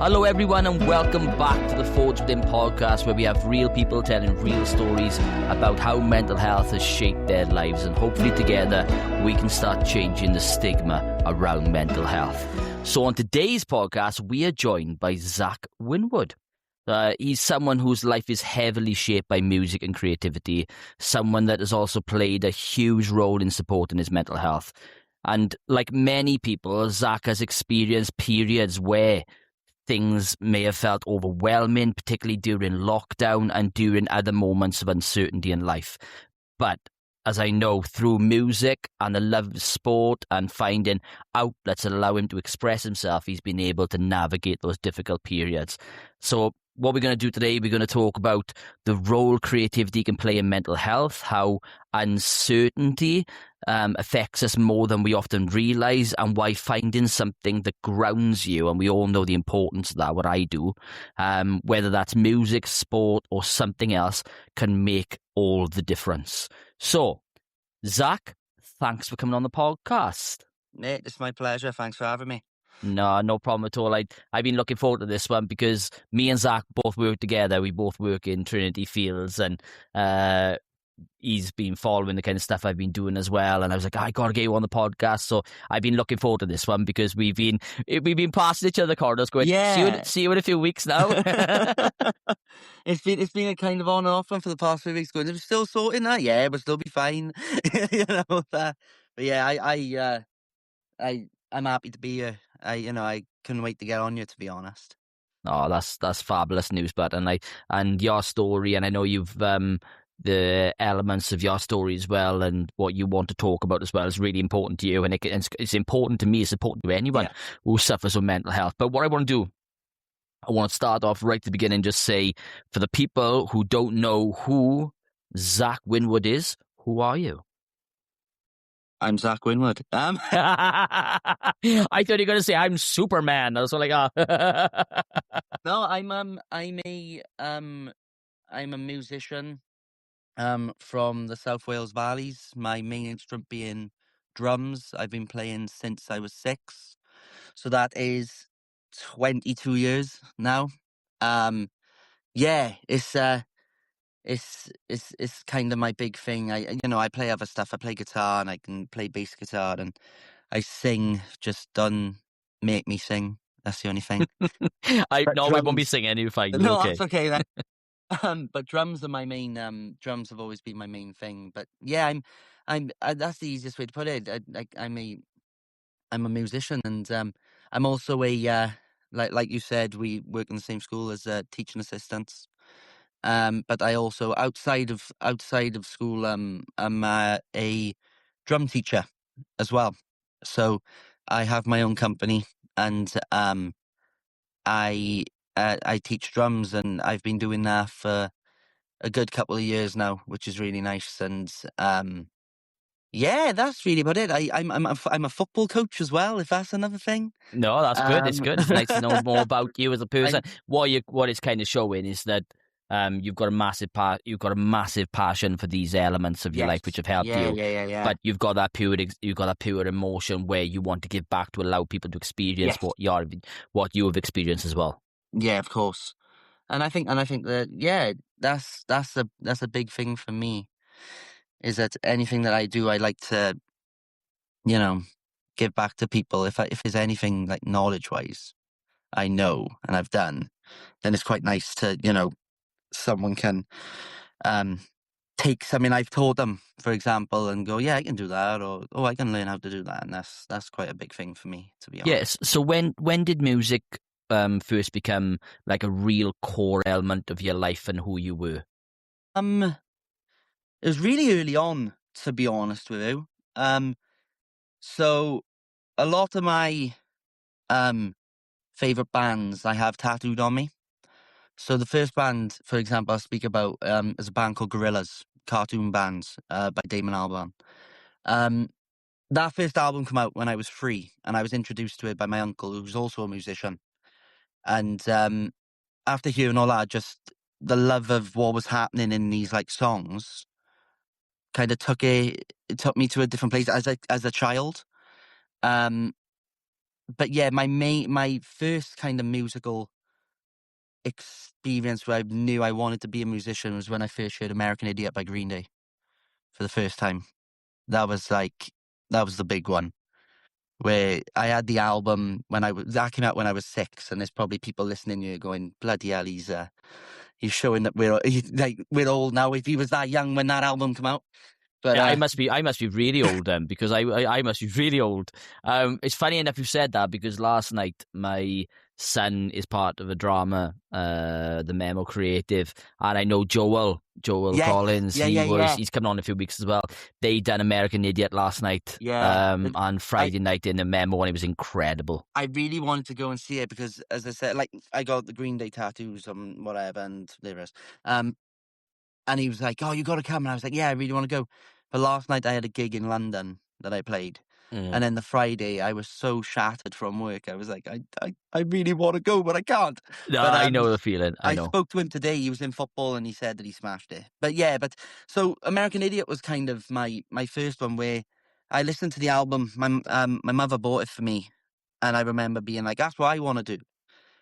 Hello everyone and welcome back to the Forge Within podcast, where we have real people telling real stories about how mental health has shaped their lives, and hopefully together we can start changing the stigma around mental health. So on today's podcast we are joined by Zac Winwood. He's someone whose life is heavily shaped by music and creativity, someone that has also played a huge role in supporting his mental health. And like many people, Zac has experienced periods where things may have felt overwhelming, particularly during lockdown and during other moments of uncertainty in life. But as I know, through music and the love of sport and finding outlets that allow him to express himself, he's been able to navigate those difficult periods. So what we're going to do today, we're going to talk about the role creativity can play in mental health, how uncertainty affects us more than we often realise, and why finding something that grounds you, and we all know the importance of that, what I do, whether that's music, sport or something else, can make all the difference. So, Zac, thanks for coming on the podcast. Nate, it's my pleasure. Thanks for having me. No problem at all. I've been looking forward to this one because me and Zac both work together. We both work in Trinity Fields, and he's been following the kind of stuff I've been doing as well. And I was like, I got to get you on the podcast. So I've been looking forward to this one because we've been passing each other corners going, see you in a few weeks now. It's been a kind of on and off one for the past few weeks going, are we still sorting that? Yeah, we'll still be fine. But yeah, I'm happy to be here. I couldn't wait to get on you, to be honest. Oh, that's fabulous news, but and your story, and I know you've the elements of your story as well, and what you want to talk about as well is really important to you, and it's important to me. It's important to anyone who suffers with mental health. But what I want to do, I want to start off right at the beginning and just say, for the people who don't know who Zac Winwood is, who are you? I'm Zac Winwood. I thought you were going to say I'm Superman. I was like, No, I'm a musician from the South Wales Valleys. My main instrument being drums. I've been playing since I was 6, so that is 22 years now. It's kind of my big thing. I play other stuff. I play guitar and I can play bass guitar, and I sing. Just don't make me sing. That's the only thing. We won't be singing. You're fine. No, okay. That's okay then. But drums are my main. Drums have always been my main thing. But yeah, that's the easiest way to put it. I'm a musician, and I'm also a like you said, we work in the same school as teaching assistants. But I also outside of school, I'm a drum teacher as well. So I have my own company, and I teach drums, and I've been doing that for a good couple of years now, which is really nice. And yeah, that's really about it. I'm a football coach as well, if that's another thing. No, that's good. It's good. It's nice to know more about you as a person. What it's kind of showing is that you've got a massive passion for these elements of your life which have helped you. Yeah. But you've got that pure emotion where you want to give back to allow people to experience what you have experienced as well. Yeah, of course. And I think that that's a big thing for me, is that anything that I do, I like to, give back to people. If there's anything like knowledge wise I know and I've done, then it's quite nice to, someone can take something I've taught them, for example, and go, yeah, I can do that, or I can learn how to do that. And that's quite a big thing for me, to be honest. Yes. So when did music first become like a real core element of your life and who you were? It was really early on, to be honest with you. So a lot of my favorite bands I have tattooed on me. So the first band, for example, I'll speak about is a band called Gorillaz, cartoon bands by Damon Albarn. That first album came out when I was 3, and I was introduced to it by my uncle, who was also a musician. And after hearing all that, just the love of what was happening in these like songs kind of took me to a different place as a child. yeah, my first kind of musical experience where I knew I wanted to be a musician was when I first heard American Idiot by Green Day for the first time. That was the big one. Where I had the album that came out when I was 6, and there's probably people listening here going, bloody hell, he's showing that we're old now. If he was that young when that album came out. But I must be really old then, because I must be really old. It's funny enough you said that, because last night my son is part of a drama, the Memo Creative, and I know Joel yes, Collins. yeah. He's coming on in a few weeks as well. They done American Idiot last night, on Friday night in the Memo, and it was incredible. I really wanted to go and see it because, as I said, like, I got the Green Day tattoos and whatever, and there is. And he was like, "Oh, you got to come." And I was like, "Yeah, I really want to go." But last night I had a gig in London that I played. And then the Friday I was so shattered from work. I was like, I really want to go, but I can't. No, But I know the feeling. I know. spoke to him today. He was in football and he said that he smashed it. But yeah, so American Idiot was kind of my first one where I listened to the album. My mother bought it for me. And I remember being like, that's what I want to do.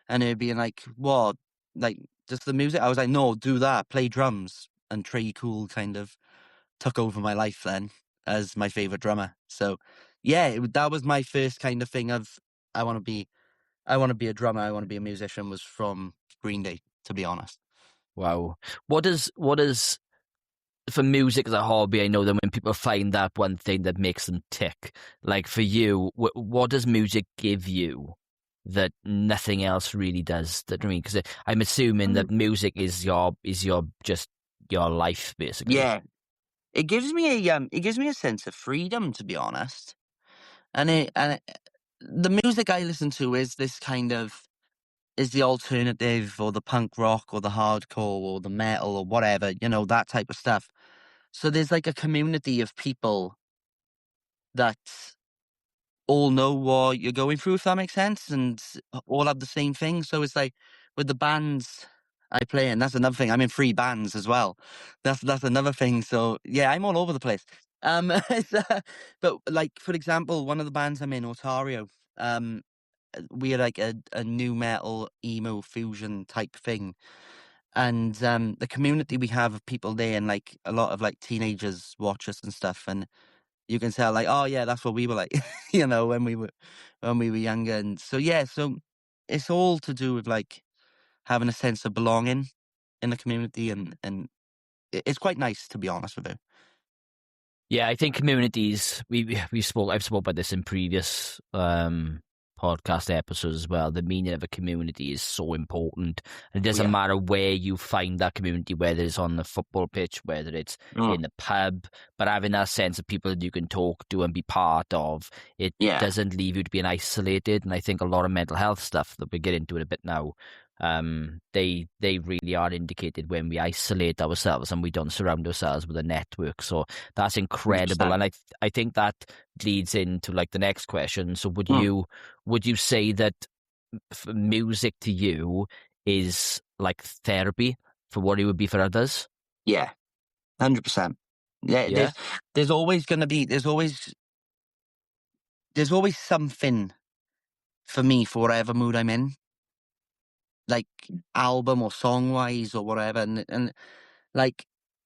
And her being like, what? Like, just the music? I was like, no, do that. Play drums. And Trey Cool kind of took over my life then as my favorite drummer. So yeah, that was my first kind of thing of, I want to be a drummer, I want to be a musician, was from Green Day, to be honest. Wow. What is for music as a hobby? I know that when people find that one thing that makes them tick, like for you, what does music give you that nothing else really does? That, I mean, because I'm assuming that music is your just your life, basically. Yeah, it gives me a sense of freedom, to be honest. And the music I listen to is this kind of, is the alternative or the punk rock or the hardcore or the metal or whatever, that type of stuff. So there's like a community of people that all know what you're going through, if that makes sense, and all have the same thing. So it's like with the bands I play in, that's another thing. I'm in 3 bands as well. That's another thing. So yeah, I'm all over the place. But like, for example, one of the bands I'm in, Otario, we are like a new metal emo fusion type thing. And the community we have of people there, and like a lot of like teenagers watch us and stuff, and you can tell like, oh yeah, that's what we were like, when we were younger. And so yeah, so it's all to do with like having a sense of belonging in the community, and it's quite nice, to be honest with you. Yeah, I think communities. I've spoke about this in previous podcast episodes as well. The meaning of a community is so important. It doesn't matter where you find that community, whether it's on the football pitch, whether it's in the pub, but having that sense of people that you can talk to and be part of, it doesn't leave you to being isolated. And I think a lot of mental health stuff that we get into in a bit now, they really are indicated when we isolate ourselves and we don't surround ourselves with a network. So that's incredible. 100%. And I think that leads into like the next question. So would you say that music to you is like therapy for what it would be for others? Yeah, 100%. Yeah. There's always going to be, there's always something for me for whatever mood I'm in, like album or song wise or whatever. And like,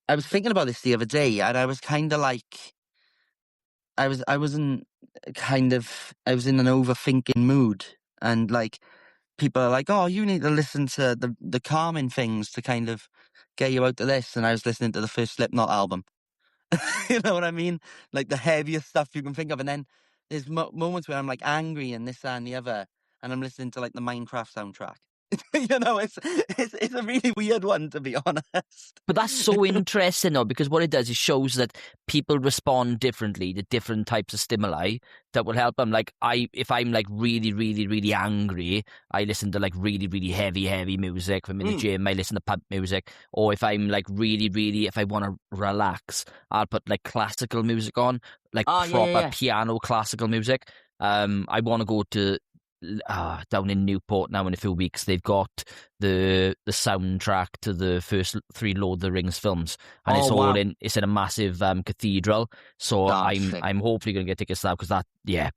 I was thinking about this the other day, and I was kind of like, I was in an overthinking mood, and like, people are like, oh, you need to listen to the calming things to kind of get you out of this. And I was listening to the first Slipknot album. You know what I mean? Like the heaviest stuff you can think of. And then there's moments where I'm like angry and this, that, and the other, and I'm listening to like the Minecraft soundtrack. It's a really weird one, to be honest. But that's so interesting, though, because what it does is shows that people respond differently to different types of stimuli that will help them. Like if I'm like really, really, really angry, I listen to like really, really heavy music. If I'm in the gym, I listen to pub music. Or if I'm like really, really, if I want to relax, I'll put like classical music on, like proper piano classical music. I want to go to down in Newport now in a few weeks. They've got the soundtrack to the first 3 Lord of the Rings films, and Oh, it's all wow. it's in a massive cathedral. So That's I'm sick. I'm hopefully going to get tickets to that, because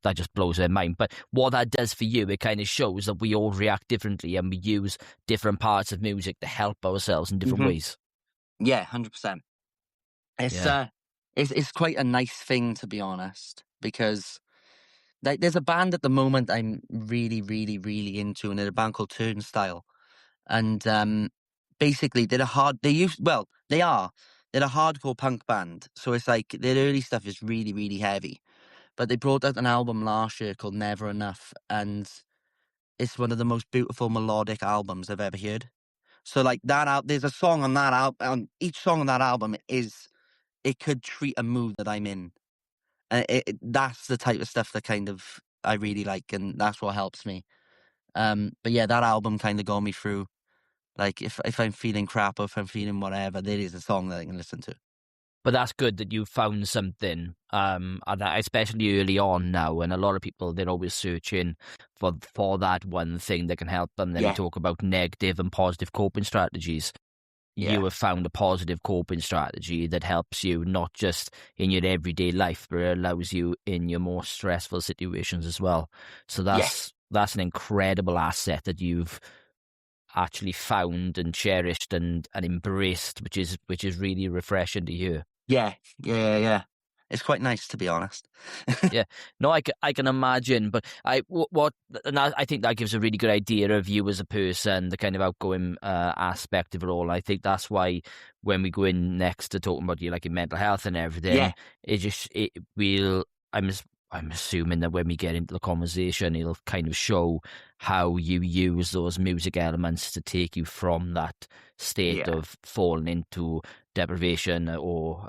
that just blows their mind. But what that does for you, it kind of shows that we all react differently, and we use different parts of music to help ourselves in different Mhm. ways. Yeah, 100%. Yeah. It's quite a nice thing, to be honest, because like there's a band at the moment I'm really, really, really into, and they're a band called Turnstile. And basically they're they're a hardcore punk band. So it's like their early stuff is really, really heavy. But they brought out an album last year called Never Enough, and it's one of the most beautiful melodic albums I've ever heard. So like there's a song on that album, on each song on that album it could treat a mood that I'm in. And that's the type of stuff that kind of I really like, and that's what helps me. But yeah, that album kind of got me through. Like if I'm feeling crap or if I'm feeling whatever, there is a song that I can listen to. But that's good that you found something, and that especially early on now, and a lot of people, they're always searching for that one thing that can help them. Then we Yeah, talk about negative and positive coping strategies. yeah, You have found a positive coping strategy that helps you not just in your everyday life, but it allows you in your more stressful situations as well. So yeah, that's an incredible asset that you've actually found and cherished and embraced, which is really refreshing to hear. yeah. It's quite nice, to be honest. Yeah, no, I can imagine, but I think that gives a really good idea of you as a person, the kind of outgoing aspect of it all. I think that's why when we go in next to talking about your mental health and Yeah, everything, it will. I'm assuming that when we get into the conversation, it'll kind of show how you use those music elements to take you from that state yeah, of falling into deprivation or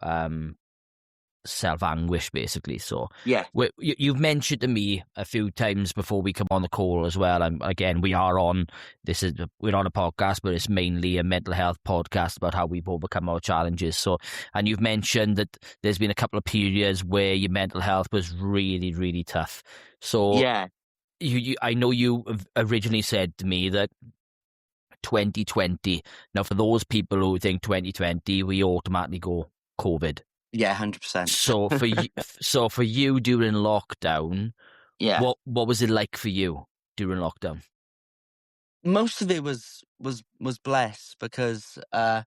self-anguish, basically. So yeah, you've mentioned to me a few times before we come on the call as well, and again, we're on a podcast, but it's mainly a mental health podcast about how we've overcome our challenges. So, and you've mentioned that there's been a couple of periods where your mental health was really, really tough. So yeah, I know you originally said to me that 2020. Now, for those people who think 2020, we automatically go COVID. yeah, 100%. So for you during lockdown, Yeah, what was it like for you during lockdown? most of it was blessed because I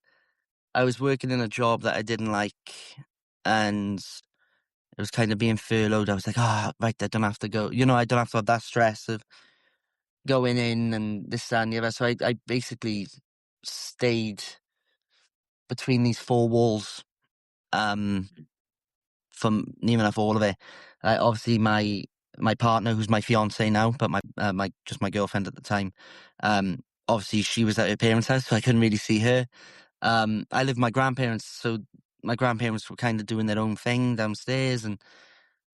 was working in a job that I didn't like, and it was kind of being furloughed. I was like, right, I don't have to go. I don't have to have that stress of going in and this, that, and the other. So I basically stayed between these 4 walls for near enough all of it. Obviously, my partner, who's my fiance now, but my just my girlfriend at the time. Obviously, she was at her parents' house, so I couldn't really see her. I live with my grandparents, so my grandparents were kind of doing their own thing downstairs, and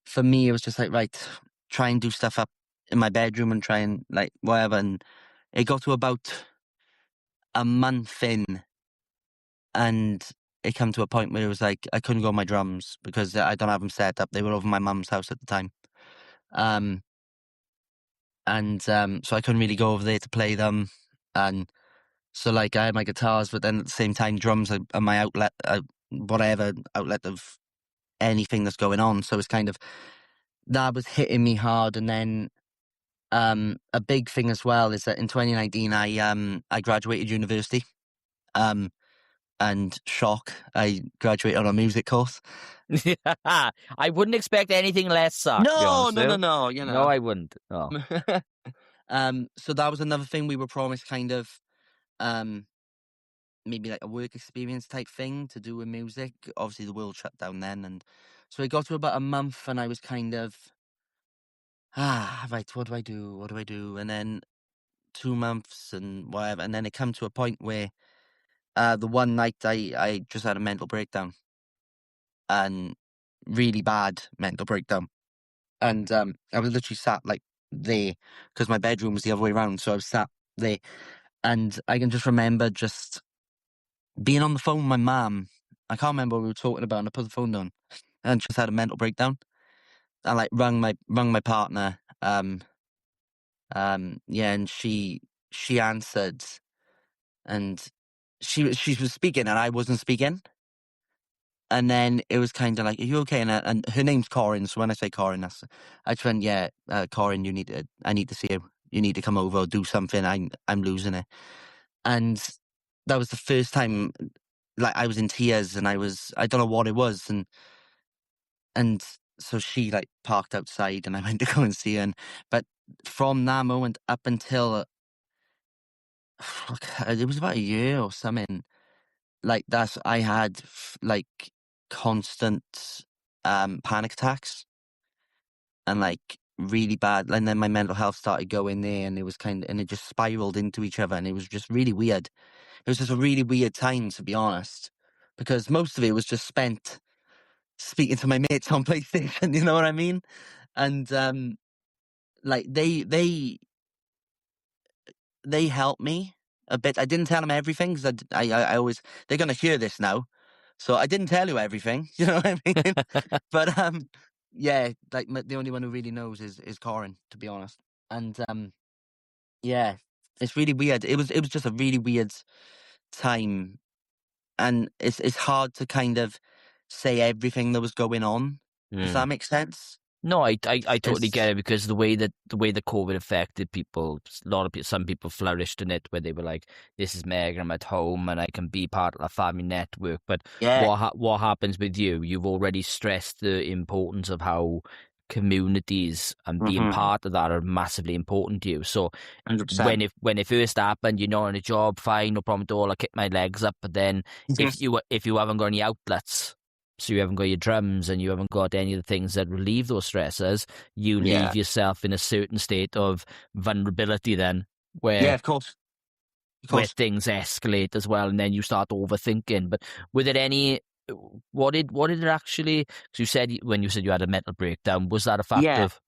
for me, it was just like, right, try and do stuff up in my bedroom and try and like whatever. And it got to about a month in, and it came to a point where it was like I couldn't go on my drums because I don't have them set up. They were over my mum's house at the time, um, and so I couldn't really go over there to play them. And so like I had my guitars, but then at the same time, drums are my outlet, whatever outlet of anything that's going on. So it's kind of that was hitting me hard. And then a big thing as well is that in 2019 I graduated university. And shock, I graduated on a music course. I wouldn't expect anything less, Zach, to be No, honest no, with no, you. no. No, I wouldn't. No. So that was another thing we were promised, kind of, um, maybe like a work experience type thing to do with music. Obviously, the world shut down then, and so it got to about a month, and I was kind of, right, what do I do? What do I do? And then 2 months and whatever, and then it came to a point where, the one night I just had a mental breakdown, and really bad mental breakdown. And I was literally sat like there because my bedroom was the other way around. So I was sat there, and I can just remember just being on the phone with my mum. I can't remember what we were talking about, and I put the phone down and just had a mental breakdown. I like rung my partner, Yeah, and she answered, and she was speaking, and I wasn't speaking. And then it was kind of like, "Are you okay?" And her name's Corin. So when I say Corin, I just went, "Yeah, Corin, I need to see you. You need to come over or do something. I'm losing it." And that was the first time, like, I was in tears, and I don't know what it was, and so she, like, parked outside, and I went to go and see her. But from that moment up until it was about a year or something, like, I had like constant panic attacks, and like really bad, and then my mental health started going there, and it just spiraled into each other, and it was just really weird. It was just a really weird time, to be honest, because most of it was just spent speaking to my mates on PlayStation, you know what I mean? And like they helped me a bit. I didn't tell them everything, because I always, they're gonna hear this now, so I didn't tell you everything. You know what I mean? But yeah, like, the only one who really knows is Corin, to be honest. And yeah, it's really weird. It was just a really weird time, and it's hard to kind of say everything that was going on, if that makes sense. No, I totally get It's it, because the way that COVID affected people, a lot of people, some people flourished in it, where they were like, "This is Meg, I'm at home, and I can be part of a family network." But yeah, what happens with you? You've already stressed the importance of how communities and being part of that are massively important to you. So 100%. when it first happened, you're not on a job, fine, no problem at all. I kick my legs up. But then if you haven't got any outlets, so you haven't got your drums, and you haven't got any of the things that relieve those stressors, you Yeah, leave yourself in a certain state of vulnerability then, yeah, where of course, of course. things escalate as well, and then you start overthinking. But with it any, what did it actually, because you said, when you said you had a mental breakdown, was that a fact Yeah, of,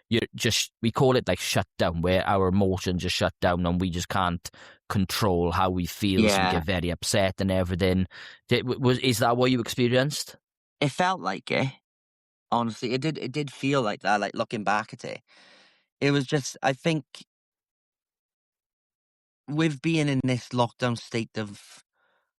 you just, we call it like shutdown, where our emotions just shut down and we just can't control how we feel, so we yeah. get very upset and everything. Is that what you experienced? It felt like it. Honestly, it did feel like that. Like, looking back at it, it was just, I think, with being in this lockdown state of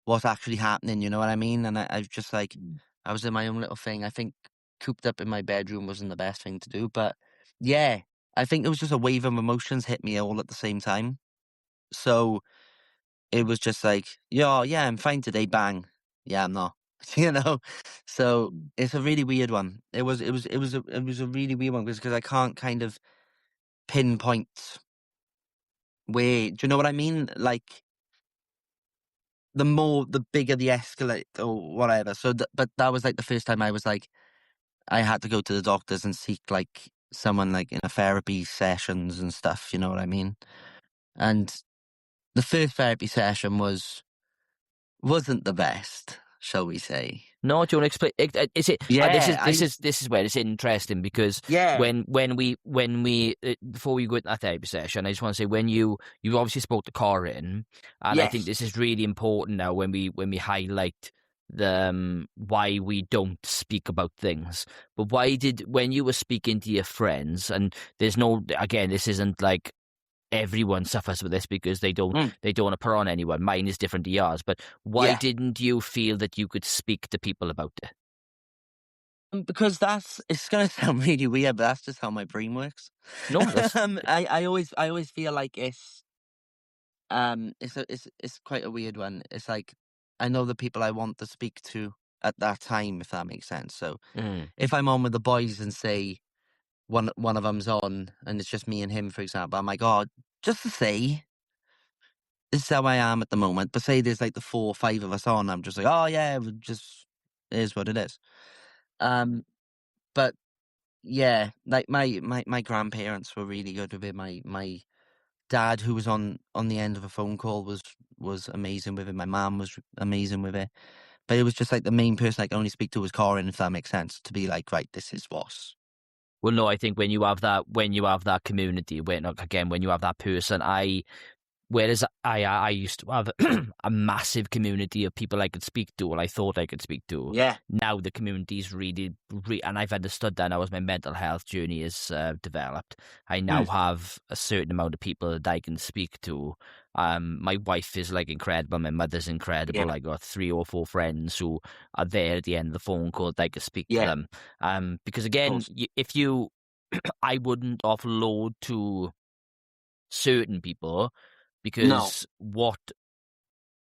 what's actually happening, you know what I mean? And I was just like, I was in my own little thing. I think cooped up in my bedroom wasn't the best thing to do. But yeah, I think it was just a wave of emotions hit me all at the same time. So it was just like, yeah, I'm fine today. Bang. Yeah, I'm not. You know? So it's a really weird one. It was a really weird one, because I can't kind of pinpoint where, do you know what I mean? Like, the bigger the escalate or whatever. So, but that was like the first time I was like, I had to go to the doctors and seek like someone, like, in a therapy sessions and stuff. You know what I mean? And the first therapy session wasn't the best, shall we say? No, do you want to explain? Is it? Yeah, This is where it's interesting, because yeah, when we before we go into that therapy session, I just want to say, when you obviously spoke to Corin, and I think yes. this is really important now, when we highlight the why we don't speak about things. But when you were speaking to your friends, and there's no, again, this isn't like everyone suffers with this, because they don't Mm, want to put on anyone. Mine is different to yours. But why yeah. didn't you feel that you could speak to people about it? Because it's gonna sound really weird, but that's just how my brain works. No, that's I always feel like it's quite a weird one. It's like, I know the people I want to speak to at that time, if that makes sense. So mm. if I'm on with the boys, and say one of them's on, and it's just me and him, for example, I'm like, oh, just to say, this is how I am at the moment. But say there's like the 4 or 5 of us on, I'm just like, oh yeah, it just is what it is. But yeah, like, my grandparents were really good with it. My dad, who was on the end of a phone call, was amazing with it. My mum was amazing with it. But it was just like the main person I could only speak to was Corin, if that makes sense. To be like, right, this is what's. Well, no, I think when you have that community, when you have that person, whereas I used to have a massive community of people I could speak to, or I thought I could speak to. Yeah. Now the community's really, and I've understood that now as my mental health journey has developed. I now have a certain amount of people that I can speak to. My wife is like incredible. My mother's incredible. Yeah. I got 3 or 4 friends who are there at the end of the phone call that I can speak to Yeah. them. Because again, if you, I wouldn't offload to certain people, No. because what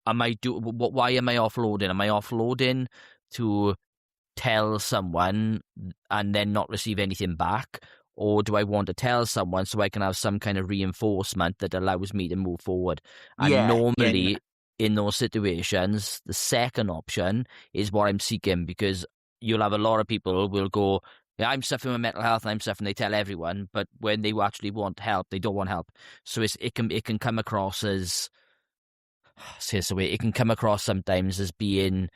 am I do? Why am I offloading? Am I offloading to tell someone and then not receive anything back? Or do I want to tell someone so I can have some kind of reinforcement that allows me to move forward? And Yeah. Yeah. normally in those situations, the second option is what I'm seeking, because you'll have a lot of people who will go, yeah, I'm suffering with mental health and I'm suffering, they tell everyone, but when they actually want help, they don't want help. So it can come across as, say this away, it can come across sometimes as being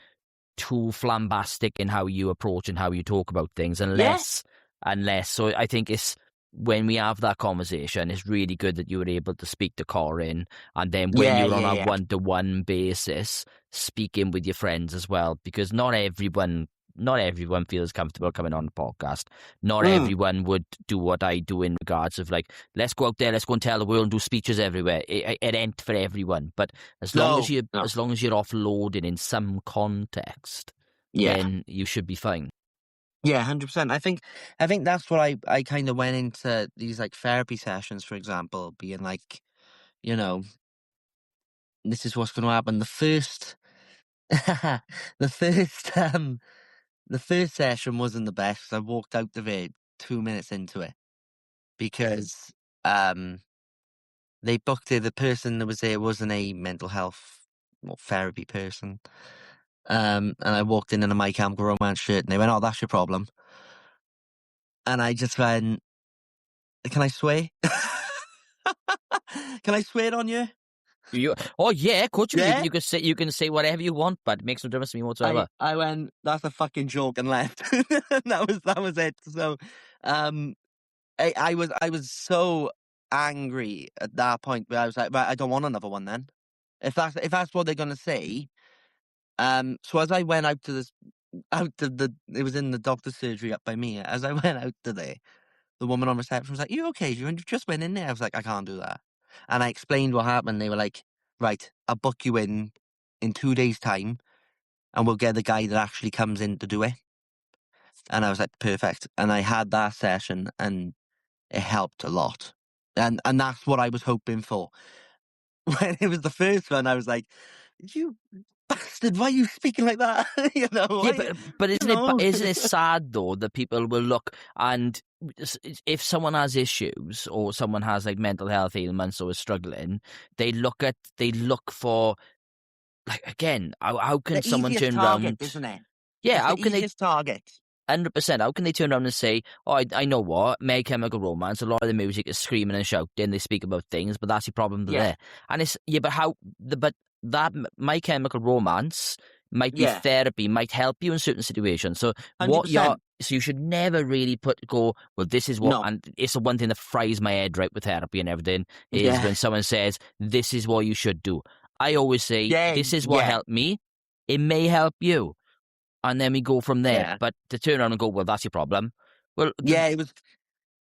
too flambastic in how you approach and how you talk about things, unless so I think it's when we have that conversation, it's really good that you were able to speak to Corinne, and then when Yeah. you're on a Yeah. one-to-one basis, speaking with your friends as well, because not everyone feels comfortable coming on the podcast. Not everyone would do what I do in regards of like, let's go out there, let's go and tell the world and do speeches everywhere. It ain't for everyone. But as long as you're offloading in some context, then you should be fine. Yeah, 100%. I think that's what I kind of went into these like therapy sessions, for example, being like, you know, this is what's going to happen. The first, the first, the first session wasn't the best. I walked out of it 2 minutes into it because they booked it. The person that was there wasn't a mental health or therapy person. And I walked in a My Chemical Romance shirt, and they went, "Oh, that's your problem." And I just went, "Can I swear? Can I swear on you?" Oh yeah, of course Yeah. you can say whatever you want, but it makes no difference to me whatsoever. I went, "That's a fucking joke," and left. That was it. So, I was so angry at that point where I was like, "Right, I don't want another one then. If that's what they're gonna say." So as I went out to the it was in the doctor's surgery up by me. As I went out to there, the woman on reception was like, "You okay? You just went in there." I was like, "I can't do that." And I explained what happened. They were like, "Right, I'll book you in 2 days' time, and we'll get the guy that actually comes in to do it." And I was like, "Perfect." And I had that session, and it helped a lot. And that's what I was hoping for. When it was the first one, I was like, "You bastard, why are you speaking like that?" You know, Yeah, why, but you know. isn't it sad though that people will look, and if someone has issues or someone has like mental health ailments or is struggling, they look for, like, again, how can The someone easiest turn target, around? isn't it? Yeah, It's how the can they? easiest target. 100%. How can they turn around and say, "Oh, I know what, My Chemical Romance, a lot of the music is screaming and shouting, they speak about things, but that's your problem Yeah. there." And it's, yeah, but but that My Chemical Romance might be Yeah. therapy, might help you in certain situations. So 100%. so you should never really go, well, this is what, No. and it's the one thing that fries my head right with therapy and everything, is Yeah. when someone says, this is what you should do. I always say, Yeah. this is what Yeah. helped me. It may help you, and then we go from there. Yeah. But to turn around and go, well, that's your problem. Well, Yeah.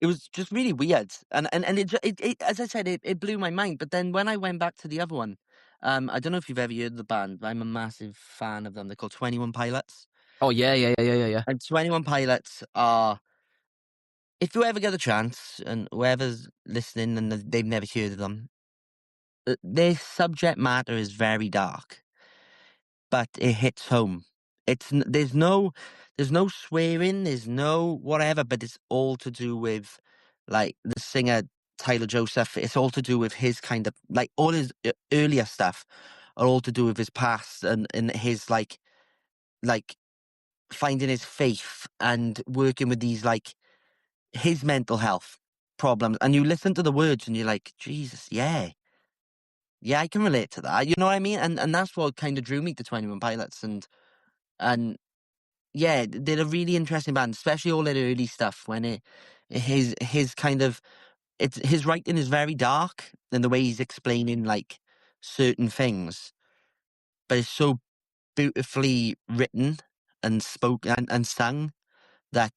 It was just really weird. And it as I said, it blew my mind. But then when I went back to the other one, I don't know if you've ever heard of the band, but I'm a massive fan of them. They're called 21 Pilots. oh yeah. And 21 Pilots are, if you ever get a chance, and whoever's listening and they've never heard of them, their subject matter is very dark, but it hits home. There's no swearing, there's no whatever, but it's all to do with, like, the singer Tyler Joseph. It's all to do with his kind of, like, all his earlier stuff are all to do with his past, and his like finding his faith and working with these, like, his mental health problems. And you listen to the words and you're like, Jesus, yeah, I can relate to that. You know what I mean? And that's what kind of drew me to 21 Pilots. And yeah, they're a really interesting band, especially all their early stuff when his kind of his writing is very dark, and the way he's explaining like certain things, but it's so beautifully written and spoken and sung that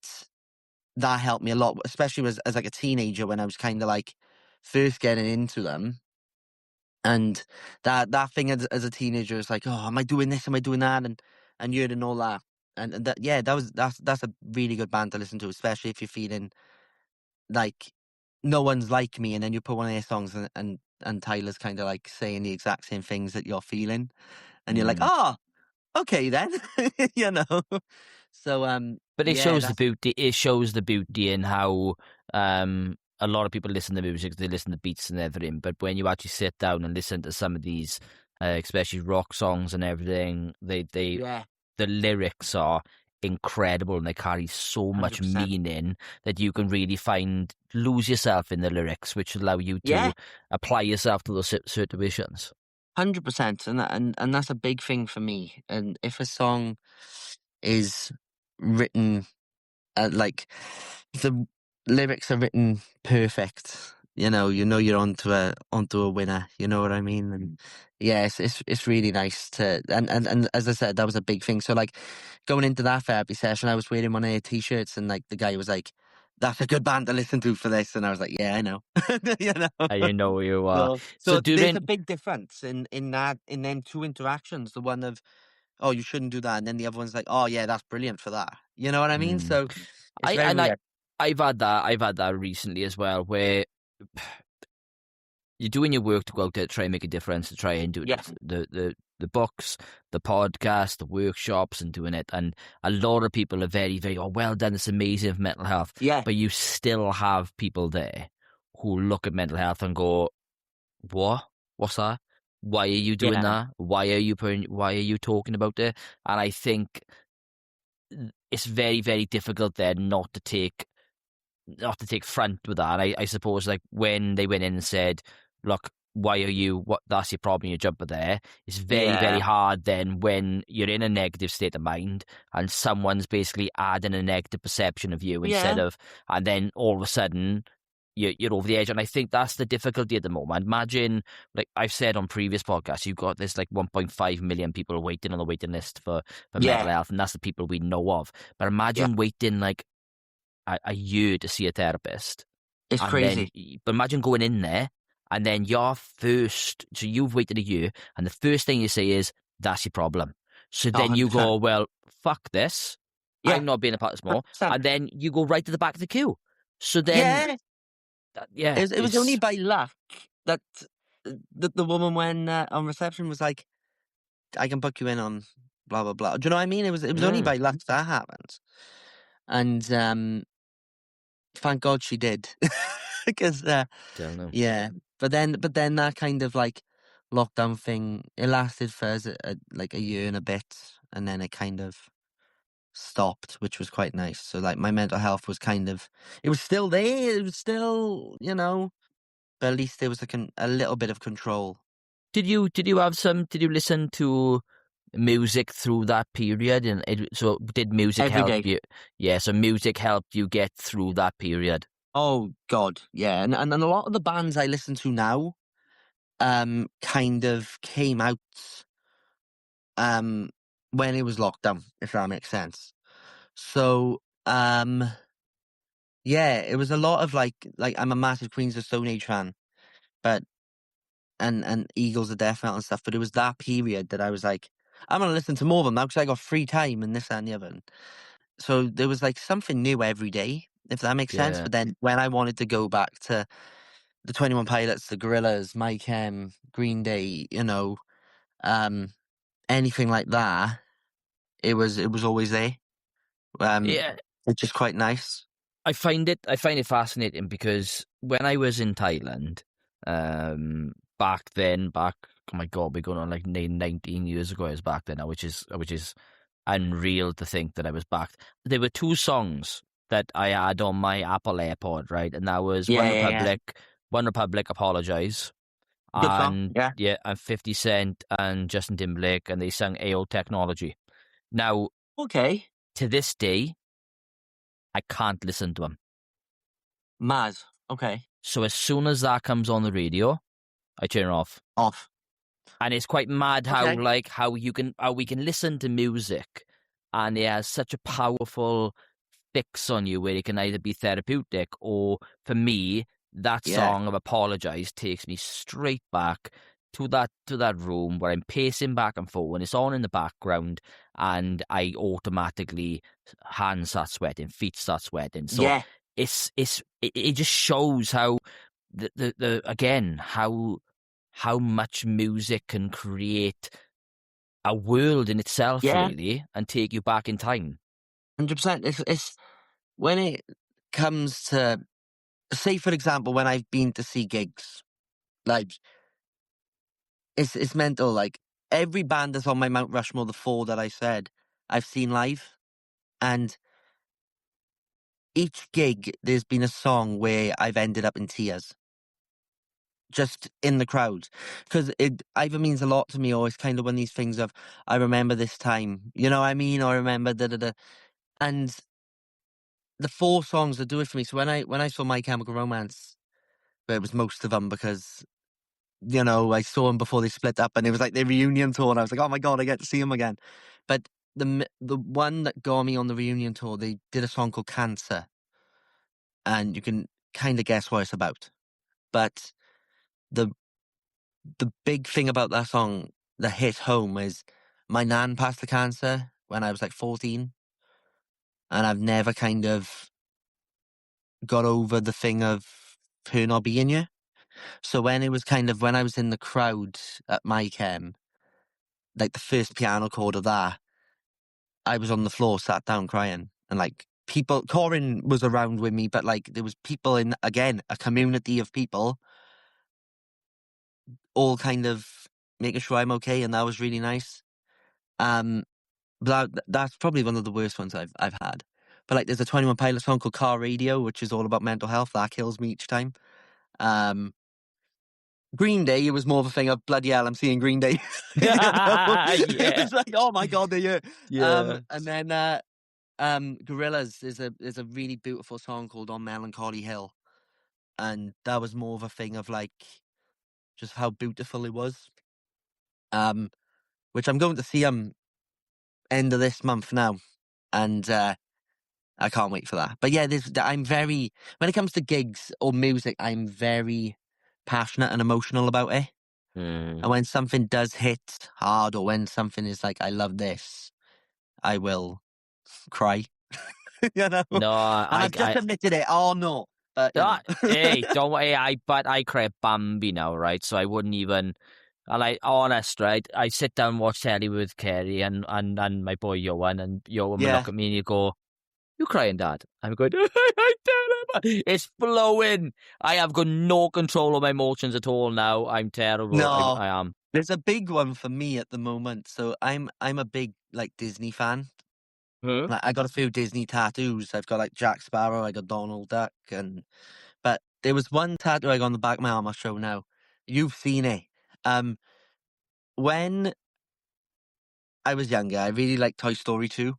helped me a lot, especially as like a teenager when I was kind of like first getting into them. And that thing as a teenager is like, oh, am I doing this? Am I doing that? And you're and all that. And that, yeah, that's a really good band to listen to, especially if you're feeling like no one's like me, and then you put one of their songs and Tyler's kind of like saying the exact same things that you're feeling, and you're like, oh, okay then, you know. So But it yeah, shows the that's beauty. It shows the beauty in how a lot of people listen to music. They listen to beats and everything. But when you actually sit down and listen to some of these, especially rock songs and everything, yeah, the lyrics are incredible, and they carry so much 100%. meaning that you can really lose yourself in the lyrics, which allow you Yeah, to apply yourself to those situations. 100%, and that's a big thing for me. And if a song is written like the lyrics are written perfect, you know you're onto a winner. You know what I mean? And yeah, it's really nice to and as I said, that was a big thing. So like going into that therapy session, I was wearing one of their t-shirts, and like the guy was like, "That's a good band to listen to for this," and I was like, "Yeah, I know." You know. And you know who you are. So So there's during a big difference in that, in them two interactions. The one of, oh, you shouldn't do that, and then the other one's like, oh yeah, that's brilliant for that. You know what I mean? mm, So it's I very and I weird. I've had that. I've had that recently as well, where you're doing your work to go out there to try and make a difference, to try and do Yeah, the books, the podcast, the workshops, and doing it. And a lot of people are very, very, oh, well done, it's amazing for mental health. yeah, But you still have people there who look at mental health and go, what? What's that? Why are you doing yeah, that? Why are you talking about it? And I think it's very, very difficult there not to take front with that. I suppose like when they went in and said, look, why are you, that's your problem, you jump there. It's very, very yeah, hard then when you're in a negative state of mind and someone's basically adding a negative perception of you yeah, and then all of a sudden you're over the edge. And I think that's the difficulty at the moment. Imagine, like I've said on previous podcasts, you've got this like 1.5 million people waiting on the waiting list for mental yeah, health, and that's the people we know of. But yeah. imagine waiting like a year to see a therapist. It's And then, crazy. but imagine going in there and then so you've waited a year, and the first thing you say is, that's your problem. So Oh, then you 100%. go, well, fuck this. Yeah, I'm not being a part of this more. 100%. And then you go right to the back of the queue. So then, Yeah, yeah, it was only it's, by luck that the woman, when on reception, was like, I can book you in on blah blah blah. Do you know what I mean? It was only mm, by luck that happened, and thank God she did, because don't know. yeah. But then that kind of like lockdown thing, it lasted for like a year and a bit, and then it kind of stopped, which was quite nice. So like my mental health was kind of, it was still there. It was still, but at least there was a little bit of control. Did you listen to music through that period? And so did music Every help day. you? Yeah, so music helped you get through that period. Oh God, yeah. And a lot of the bands I listen to now, kind of came out, um, when it was lockdown, if that makes sense. So, yeah, it was a lot of like I'm a massive Queens of Stone Age fan, but and Eagles of Death Metal and stuff. But it was that period that I was like, I'm gonna listen to more of them now because I got free time and this that, and the other. So there was like something new every day, if that makes sense. Yeah. But then when I wanted to go back to the 21 Pilots, the Gorillaz, My Chem, Green Day, um, anything like that, it was always there. Um, Yeah, which is quite nice. I find it fascinating because when I was in Thailand, back then, oh my God, we're going on like 19 years ago. I was back then now, which is unreal to think that I was back. There were two songs that I had on my Apple AirPod, right, and that was Yeah, yeah, yeah. One Republic, Apologize, Good song. and Yeah. yeah, and 50 Cent and Justin Timberlake, and they sang AO Technology. Now, Okay. to this day, I can't listen to them. Mad. Okay. So as soon as that comes on the radio, I turn it off. Off. And it's quite mad how Okay. how we can listen to music and it has such a powerful fix on you where it can either be therapeutic or, for me, that Yeah. song of Apologise takes me straight back to that room where I'm pacing back and forth and it's on in the background and I automatically, hands start sweating, feet start sweating. So Yeah. it just shows how the again how much music can create a world in itself, Yeah. really, and take you back in time. 100%. It's when it comes to, say, for example, when I've been to see gigs, like, it's mental. Like, every band that's on my Mount Rushmore, the 4 that I said, I've seen live. And each gig, there's been a song where I've ended up in tears. Just in the crowd. Because it either means a lot to me or it's kind of one of these things of, I remember this time. You know what I mean? Or I remember da-da-da. And the 4 songs that do it for me. So when I saw My Chemical Romance, but it was most of them because, you know, I saw them before they split up and it was like their reunion tour and I was like, oh my God, I get to see them again. But the one that got me on the reunion tour, they did a song called Cancer. And you can kind of guess what it's about. But the big thing about that song that hit home is my nan passed the cancer when I was like 14. And I've never kind of got over the thing of her not being here. So when it was kind of, when I was in the crowd at my chem, like the first piano chord of that, I was on the floor, sat down crying. And like people, Corin was around with me, but like there was people in, again, a community of people all kind of making sure I'm okay. And that was really nice. But that's probably one of the worst ones I've had. But like there's a 21 Pilot song called Car Radio, which is all about mental health. That kills me each time. Green Day, it was more of a thing of bloody hell, I'm seeing Green Day. You know? It Yeah. was like, oh my God, they're here. Yeah. And then Gorillaz is a really beautiful song called On Melancholy Hill. And that was more of a thing of like just how beautiful it was. Which I'm going to see end of this month now. And I can't wait for that. But yeah, I'm very, when it comes to gigs or music, I'm very passionate and emotional about it. And when something does hit hard or when something is like, I love this, I will cry. You know? No, And I've just admitted it. Oh no. But you know. hey, don't worry. But I cry Bambi now, right? So I wouldn't even. I like honest, right? I sit down and watch telly with Kerry and my boy Johan, and Johan will Yeah. look at me and you go, "You crying, Dad?" I'm going, "I tell him, it's flowing. I have got no control of my emotions at all now. I'm terrible. No. I am." There's a big one for me at the moment. So I'm a big like Disney fan. Huh? Like I got a few Disney tattoos. I've got like Jack Sparrow, I got Donald Duck, but there was one tattoo I got on the back of my arm. I'll show now. You've seen it. When I was younger, I really liked Toy Story 2.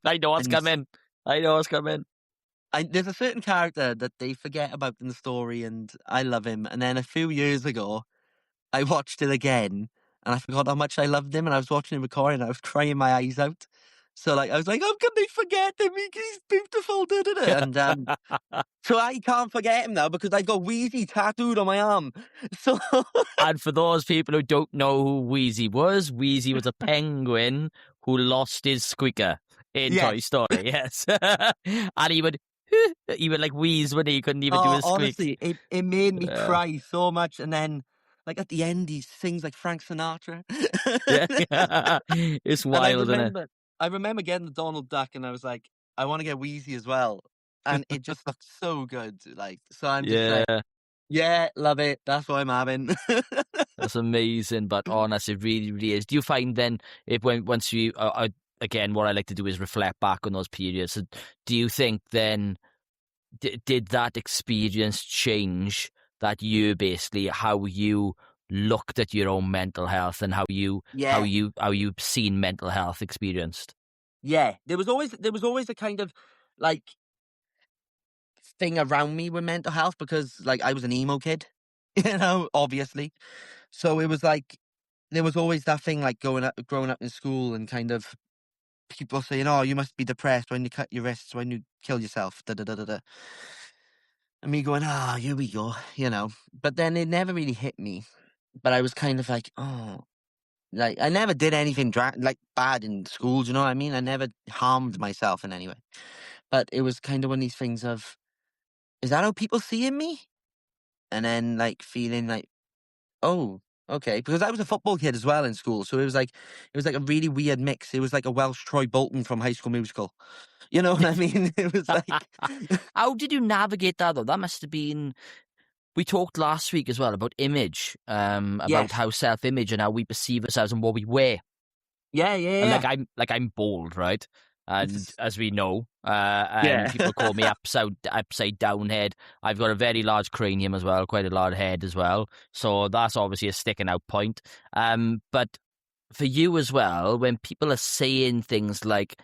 I know what's And coming. I know what's coming. there's a certain character that they forget about in the story, and I love him. And then a few years ago, I watched it again, and I forgot how much I loved him. And I was watching him recording, and I was crying my eyes out. So like, I was like, how can they forget him? He's beautiful, da da da. And so I can't forget him now because I got Wheezy tattooed on my arm. So And for those people who don't know who Wheezy was a penguin who lost his squeaker in Toy yes. Story. Yes, and he would like wheeze when he couldn't even do his squeak. Honestly, it made me cry so much. And then, like at the end, he sings like Frank Sinatra. Yeah, it's wild, isn't it? I remember getting the Donald Duck, and I was like, I want to get Wheezy as well, and it just looks so good. Like, so I'm just like, yeah, love it. That's what I'm having. That's amazing. But honest, it really, really is. Do you find then once you again, what I like to do is reflect back on those periods. So do you think then did that experience change that you basically how you looked at your own mental health and how you've seen mental health experienced? Yeah, there was always a kind of like thing around me with mental health because, like, I was an emo kid, obviously. So it was like there was always that thing, like, growing up in school and kind of people saying, "Oh, you must be depressed when you cut your wrists, when you kill yourself." Da da da da da. And me going, "Ah, here we go," But then it never really hit me. But I was kind of like, "Oh." Like, I never did anything like bad in school, do you know what I mean? I never harmed myself in any way. But it was kind of one of these things of, is that how people seeing me? And then, like, feeling like, oh, okay. Because I was a football kid as well in school. So it was like a really weird mix. It was like a Welsh Troy Bolton from High School Musical. You know what I mean? It was like, How did you navigate that, though? That must have been... We talked last week as well about image, about yes. how self-image and how we perceive ourselves and what we wear. Yeah, And yeah, I'm bald, right? And yeah. as we know, and Yeah. people call me upside down head. I've got a very large cranium as well, quite a large head as well. So that's obviously a sticking out point. But for you as well, when people are saying things like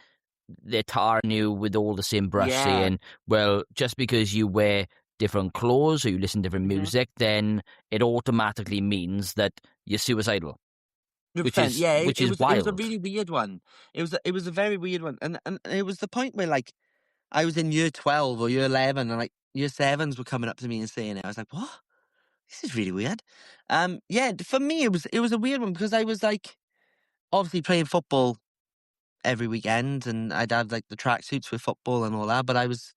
they're tarring you with all the same brush, Yeah. saying, well, just because you wear different clothes or you listen to different Mhm. music, then it automatically means that you're suicidal, which 100%. is Yeah, it, which it is was it was a wild. really weird one. It was a very weird one, and it was the point where, like, I was in year 12 or year 11, and, like, year 7s were coming up to me and saying it. I was like, what? This is really weird. Yeah, for me it was a weird one because I was, like, obviously playing football every weekend, and I'd have, like, the tracksuits with football and all that. But I was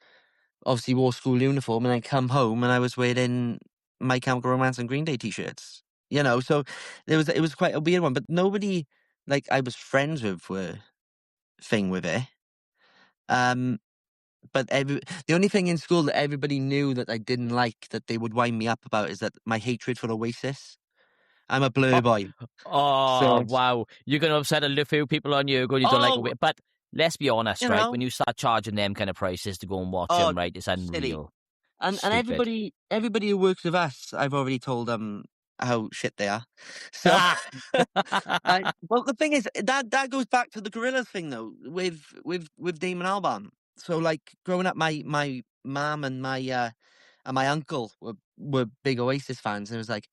obviously wore school uniform, and I come home and I was wearing My Chemical Romance and Green Day t-shirts. So it was quite a weird one, but nobody, like, I was friends with were thing with it. Um, but the only thing in school that everybody knew that I didn't like, that they would wind me up about, is that my hatred for Oasis. I'm a Blur boy, Oh, so wow. You're going to upset a few people on you, you don't like oh, it. But let's be honest, you right? When know, you start charging them kind of prices to go and watch oh, them, right, it's silly. unreal. And Stupid. everybody who works with us, I've already told them how shit they are. So, Ah! well, the thing is that goes back to the Gorillaz thing though, with Damon Albarn. So, like, growing up, my mum and my uncle were big Oasis fans, and it was like,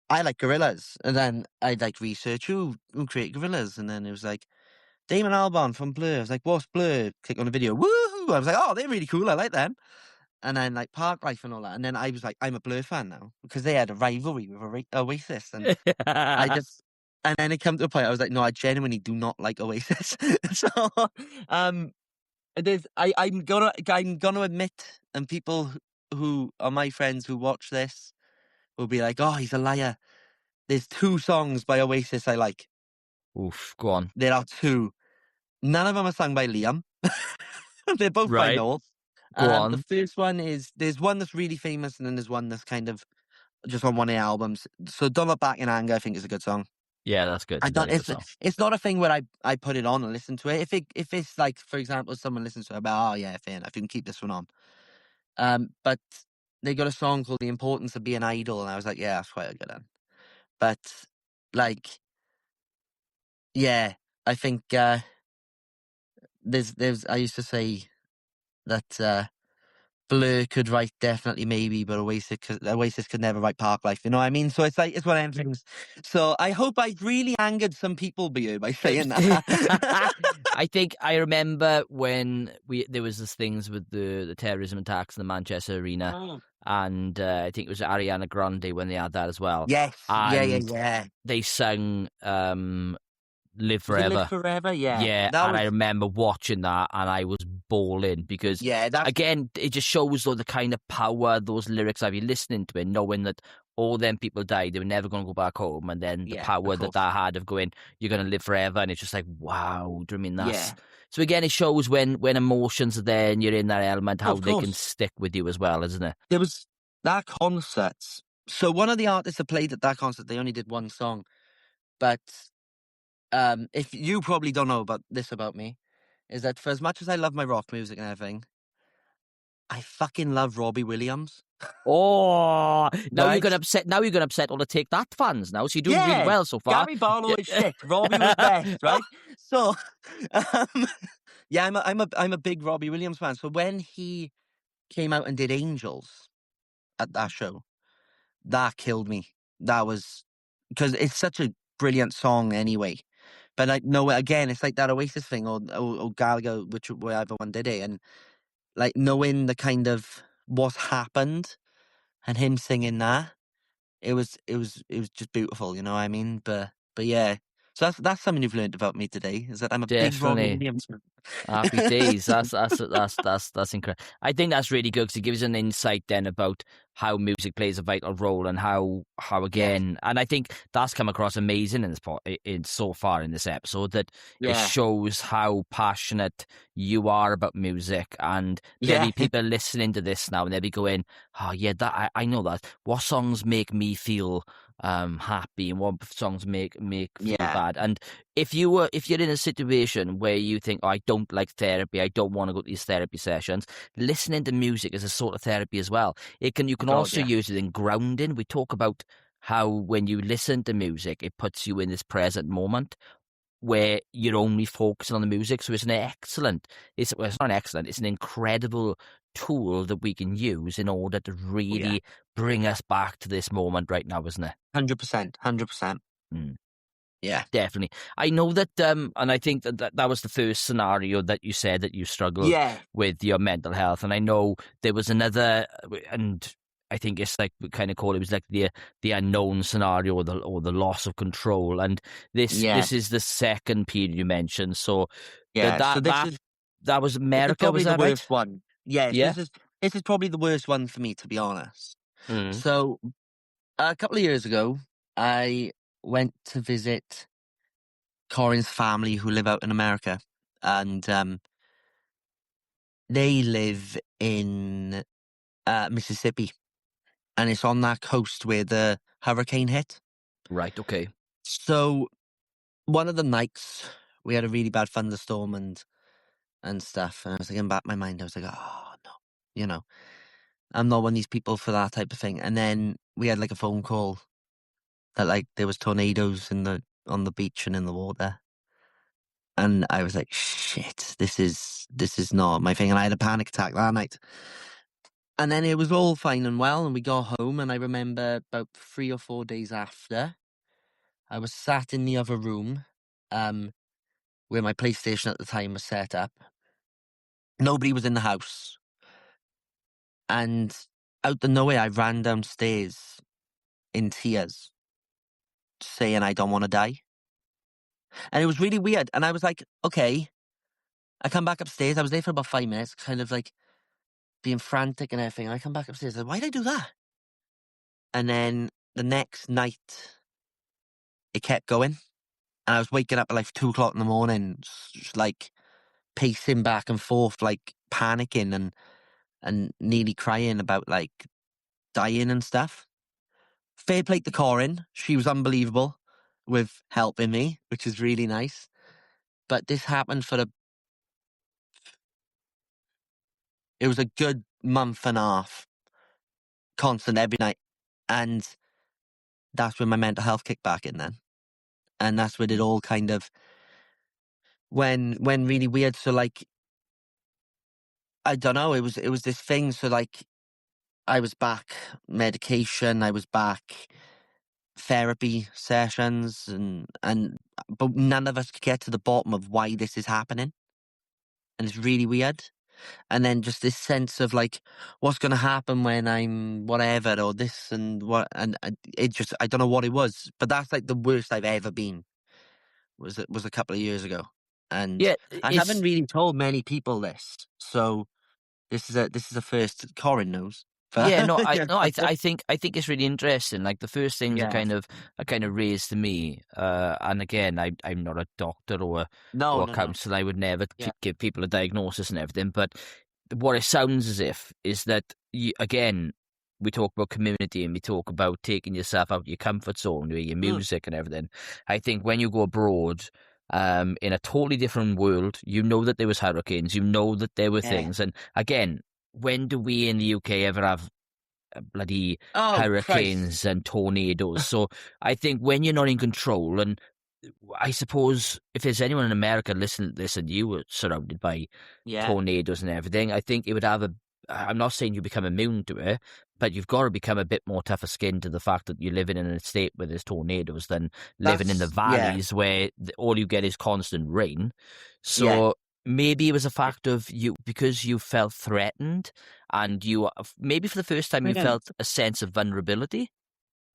I like Gorillaz, and then I'd, like, research who create Gorillaz, and then it was like Damon Albarn from Blur. I was like, what's Blur? Click on the video, woohoo! I was like, oh, they're really cool. I like them. And then, like, Park Life and all that. And then I was like, I'm a Blur fan now because they had a rivalry with Oasis. And I just, and then it came to a point I was like, no, I genuinely do not like Oasis. So, um, I'm gonna admit, and people who are my friends who watch this will be like, oh, he's a liar. There's 2 songs by Oasis I like. Oof, go on. There are 2. None of them are sung by Liam. They're both by Right, Noel. go The on. first one is, there's one that's really famous, and then there's one that's kind of just on one of the albums. So Don't Look Back in Anger, I think, is a good song. Yeah, that's good. I don't. Very good song. It's not a thing where I put it on and listen to it. If it's like, for example, someone listens to it, about, oh yeah, fair enough, you can keep this one on. But they got a song called "The Importance of Being Idle," and I was like, yeah, that's quite a good one. But, like, yeah, I think there's I used to say that Blur could write Definitely Maybe, but Oasis could never write Park Life. You know what I mean? So it's like, it's one of them things. So I hope I've really angered some people by saying that. I think I remember when there was this things with the terrorism attacks in the Manchester arena, Oh. and I think it was Ariana Grande when they had that as well. Yes. And Yeah. they sang Live Was it Live Forever. Forever? Yeah. Yeah, That and was, I remember watching that and I was bawling because, yeah, that's, again, it just shows though the kind of power those lyrics have. You listening to it, knowing that all them people died, they were never going to go back home, and then the yeah, power of that course. had of going, you're going to live forever, and it's just like, wow. Do you know what I mean? Yeah. So again, it shows when emotions are there and you're in that element, how Of they can course. stick with you as well, isn't it? There was that concert. So one of the artists that played at that concert, they only did one song. But if you probably don't know about this about me, is that for as much as I love my rock music and everything, I fucking love Robbie Williams. Oh, now you're Right? going to upset. Now you're going to upset all the Take That fans. Now, so you're doing really Yeah. well so far. Gary Barlow is shit. Robbie was best, right? So, yeah, I'm a big Robbie Williams fan. So when he came out and did Angels at that show, that killed me. That was because it's such a brilliant song anyway. But like, no, again, it's like that Oasis thing or Gallagher, whichever one did it, and like knowing the kind of what's happened and him singing that, it was just beautiful. You know what I mean? But yeah. So that's something you've learned about me today, is that I'm a big Robbie Definitely. Williams fan. Happy days. That's incredible. I think that's really good because it gives an insight then about how music plays a vital role and how Yeah, again, and I think that's come across amazing in this in so far in this episode, that it yeah, shows how passionate you are about music, and there'll yeah, be people listening to this now and they'll be going, oh yeah, that I know that. What songs make me feel happy and what songs make feel yeah. bad? And if you're in a situation where you think, oh, I don't like therapy, I don't want to go to these therapy sessions, listening to music is a sort of therapy as well. You can God, also yeah, use it in grounding. We talk about how when you listen to music, it puts you in this present moment where you're only focusing on the music. So it's not excellent, it's an incredible tool that we can use in order to oh, yeah. really bring us back to this moment right now, isn't it? 100%, 100%. Mm. Yeah, Definitely. I know that, and I think that was the first scenario that you said that you struggled yeah, with your mental health. And I know there was another, and I think it's like we kind of call it was like the unknown scenario or the loss of control. And yeah, this is the second period you mentioned. So that yeah. So that that that was this is America, probably was the that right? worst one. Yes, Yeah. this is probably the worst one for me, to be honest. Mm. So a couple of years ago, I went to visit Corin's family who live out in America, and they live in Mississippi, and it's on that coast where the hurricane hit. Right. Okay. So one of the nights we had a really bad thunderstorm and stuff, and I was like, in back of my mind, I was like, oh no, you know, I'm not one of these people for that type of thing. And then we had like a phone call that like there was tornadoes on the beach and in the water. And I was like, shit, this is not my thing. And I had a panic attack that night. And then it was all fine and well, and we got home, and I remember about 3 or 4 days after, I was sat in the other room, where my PlayStation at the time was set up. Nobody was in the house. And out of nowhere, I ran downstairs in tears, saying I don't want to die. And it was really weird. And I was like, okay. I come back upstairs. I was there for about 5 minutes, kind of like being frantic and everything. And I come back upstairs. Like, why did I do that? And then the next night, it kept going. And I was waking up at like 2 o'clock in the morning, just like pacing back and forth, like panicking and nearly crying about like dying and stuff. Fair play to Corin. She was unbelievable with helping me, which is really nice. But this happened it was a good month and a half, constant every night. And that's when my mental health kicked back in then. And that's when it all kind of when really weird. So like, I don't know, it was this thing. So like, I was back medication, I was back therapy sessions, but none of us could get to the bottom of why this is happening. And it's really weird. And then just this sense of like, what's going to happen when I'm whatever or this and what, and it just, I don't know what it was, but that's like the worst I've ever been. Was a couple of years ago, and Yeah. I haven't It's really told many people this, so this is a first. Corin knows, but Yeah, no, yeah, I think it's really interesting. Like the first things yeah, are kind of raised to me, and again, I'm not a doctor no, or a no, no, counsellor. I would never yeah, give people a diagnosis and everything. But what it sounds as if is that again, we talk about community and we talk about taking yourself out of your comfort zone with your mm, music and everything. I think when you go abroad, in a totally different world, you know that there was hurricanes, you know that there were yeah. things, and again, when do we in the UK ever have bloody Oh Christ, hurricanes and tornadoes? So I think when you're not in control, and I suppose if there's anyone in America listening to this and you were surrounded by yeah, tornadoes and everything, I think it would have I'm not saying you become immune to it, but you've got to become a bit more tougher skinned to the fact that you're living in a state where there's tornadoes than living in the Yeah, valleys where all you get is constant rain. yeah. So maybe it was a fact of you, because you felt threatened, and maybe for the first time you Yeah. felt a sense of vulnerability.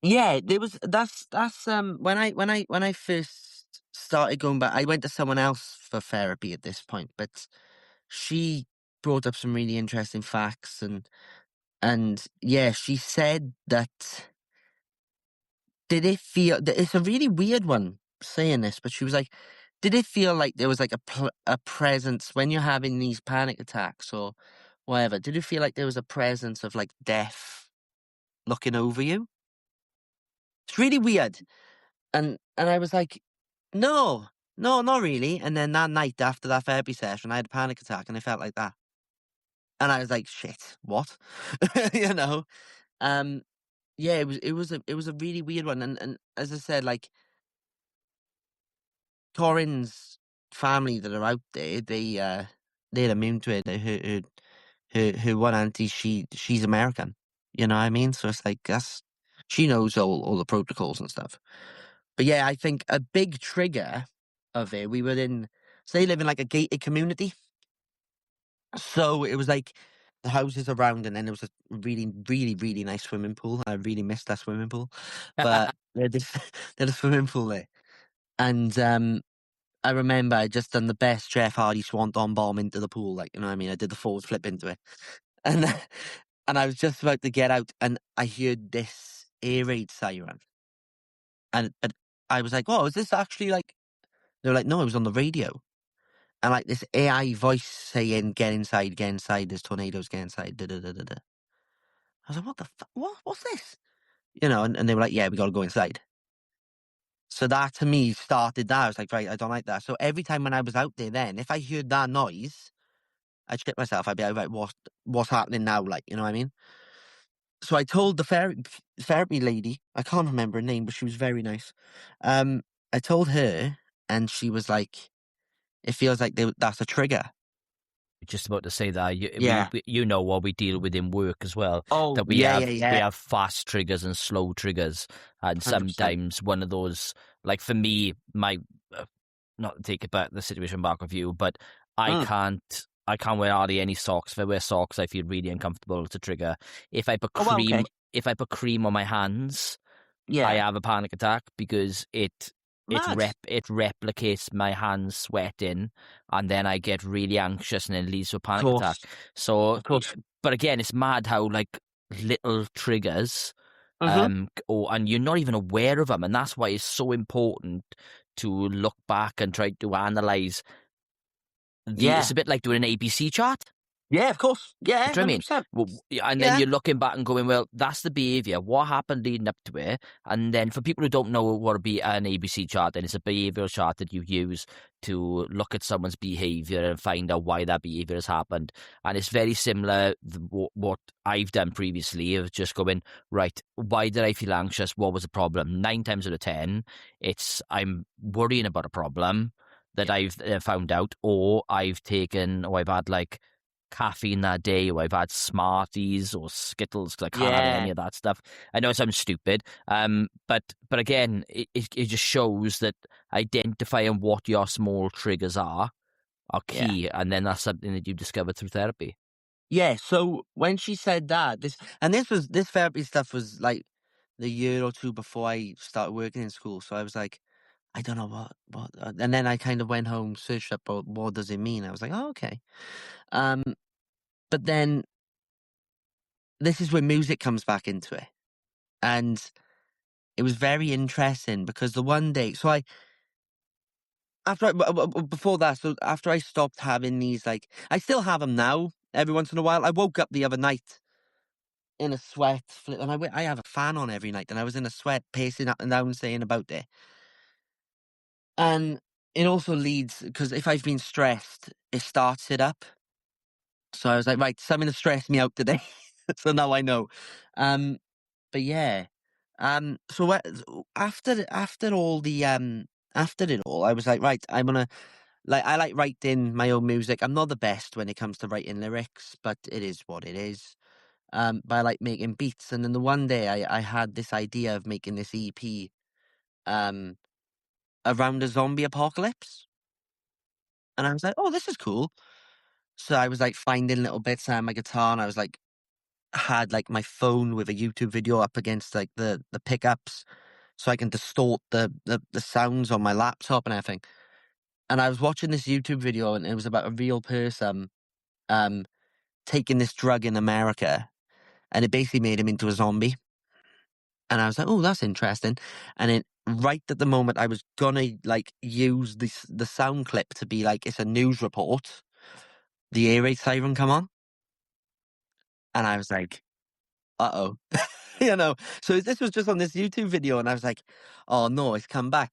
Yeah, there was that's when I first started going back, I went to someone else for therapy at this point, but she brought up some really interesting facts, and yeah, she said that did it feel it's a really weird one saying this, but she was like, did it feel like there was like a presence when you're having these panic attacks or whatever? Did it feel like there was a presence of like death looking over you? It's really weird. And I was like, no, no, not really. And then that night after that therapy session, I had a panic attack and I felt like that. And I was like, shit, what? you know? Um, yeah, it was a really weird one. And as I said, like Corin's family that are out there, they're immune to it. Her one auntie, she's American. You know what I mean? So it's like she knows all the protocols and stuff. But yeah, I think a big trigger of it, we were so they live in like a gated community. So it was like the houses around, and then there was a really, really, really nice swimming pool. I really missed that swimming pool. But they had a swimming pool there. And I remember I just done the best Jeff Hardy swanton bomb into the pool. Like, you know what I mean? I did the forward flip into it. And, and I was just about to get out, and I heard this air raid siren. But I was like, oh, is this actually like, they were like, no, it was on the radio. And like this AI voice saying, get inside, there's tornadoes, get inside, da da da da da. I was like, what the fuck? What's this? You know, and they were like, yeah, we got to go inside. So that to me started that. I was like, right, I don't like that. So every time when I was out there then, if I heard that noise, I'd shit myself. I'd be like, right, what's happening now? Like, you know what I mean? So I told the therapy lady, I can't remember her name, but she was very nice. I told her, and she was like, it feels like that's a trigger. Just about to say that Yeah. you know what we deal with in work as well, Oh, that yeah, yeah, we yeah. have fast triggers and slow triggers, and 100%. sometimes one of those, like for me, my not to take it back the situation back with you, but Mm. I can't wear hardly any socks. If I wear socks, I feel really uncomfortable. It's a trigger. If I put Oh, well, cream okay. if I put cream on my hands, I Yeah. have a panic attack because Mad. it replicates my hands sweating, and then I get really anxious, and it leads to a Of panic attack. course. So, Of course. but again, it's mad how like little triggers, Mm-hmm. and you're not even aware of them, and that's why it's so important to look back and try to analyze It's Yeah. a bit like doing an ABC chart. Yeah, of course. Do Yeah, you know what I mean? 100%. And then Yeah. you're looking back and going, well, that's the behaviour. What happened leading up to it? And then for people who don't know what an ABC chart, then it's a behavioural chart that you use to look at someone's behaviour and find out why that behaviour has happened. And it's very similar what I've done previously of just going, right, why did I feel anxious? What was the problem? 9 times out of 10, I'm worrying about a problem that Yeah. I've found out, or I've had like caffeine that day, or I've had Smarties or Skittles because I can't have any Yeah. of that stuff. I know it sounds stupid, but again, it just shows that identifying what your small triggers are Yeah. key, and then that's something that you discovered through therapy. Yeah. So when she said that, this therapy stuff was like the year or two before I started working in school. So I was like, I don't know and then I kind of went home, searched up what does it mean. I was like, oh, okay. Um, but then this is where music comes back into it, and it was very interesting because the one day, so I after before that, so after I stopped having these, like I still have them now every once in a while. I woke up the other night in a sweat, and I have a fan on every night, and I was in a sweat, pacing up and down, saying about it. And it also leads, because if I've been stressed, it starts it up. So I was like, right, something to stress me out today. So now I know. Um, but yeah. So after all after it all, I was like, right, like I like writing my own music. I'm not the best when it comes to writing lyrics, but it is what it is. But I like making beats. And then the one day I had this idea of making this EP um, around a zombie apocalypse. And I was like, oh, this is cool. So I was like finding little bits on my guitar, and I was like, had like my phone with a YouTube video up against like the pickups so I can distort the sounds on my laptop and everything. And I was watching this YouTube video, and it was about a real person um, taking this drug in America, and it basically made him into a zombie. And I was like, oh, that's interesting. And then right at the moment I was gonna like use the sound clip to be like, it's a news report, the air raid siren come on. And I was like, uh-oh. You know, so this was just on this YouTube video, and I was like, oh no, it's come back.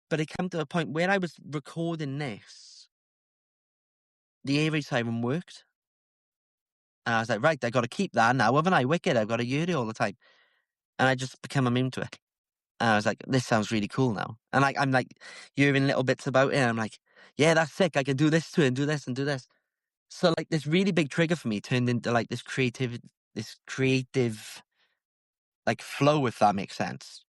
But it came to a point where I was recording this, the air raid siren worked. And I was like, right, I got to keep that now, haven't I? Wicked, I've got to hear it all the time. And I just became immune to it. And I was like, this sounds really cool now. And like, I'm like hearing little bits about it, and I'm like, yeah, that's sick. I can do this to it and do this and do this. So like this really big trigger for me turned into like this creative like flow, if that makes sense.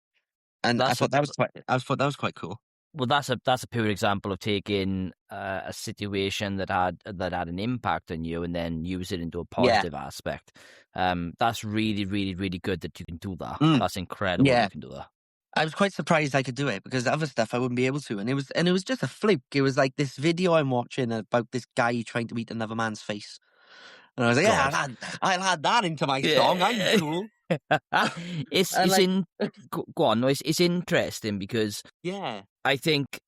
And I thought that was quite cool. Well, that's a pure example of taking a situation that had an impact on you and then use it into a positive aspect. That's really, really, really good that you can do that. That's incredible. Yeah. You can do that. I was quite surprised I could do it, because other stuff I wouldn't be able to, and it was just a fluke. It was like this video I'm watching about this guy trying to eat another man's face, and I was like, yeah, I'll add that into my song. I'm cool. Go on. No, it's interesting because I think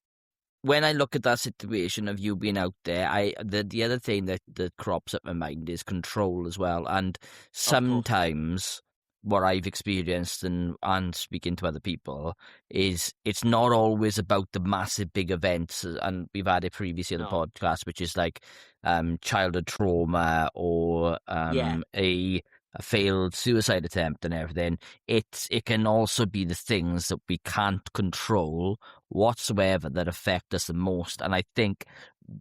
when I look at that situation of you being out there, the other thing that crops up in my mind is control as well. And sometimes what I've experienced and speaking to other people is it's not always about the massive big events, and we've had it previously on the podcast, which is like childhood trauma or a failed suicide attempt and everything. It can also be the things that we can't control whatsoever that affect us the most. And I think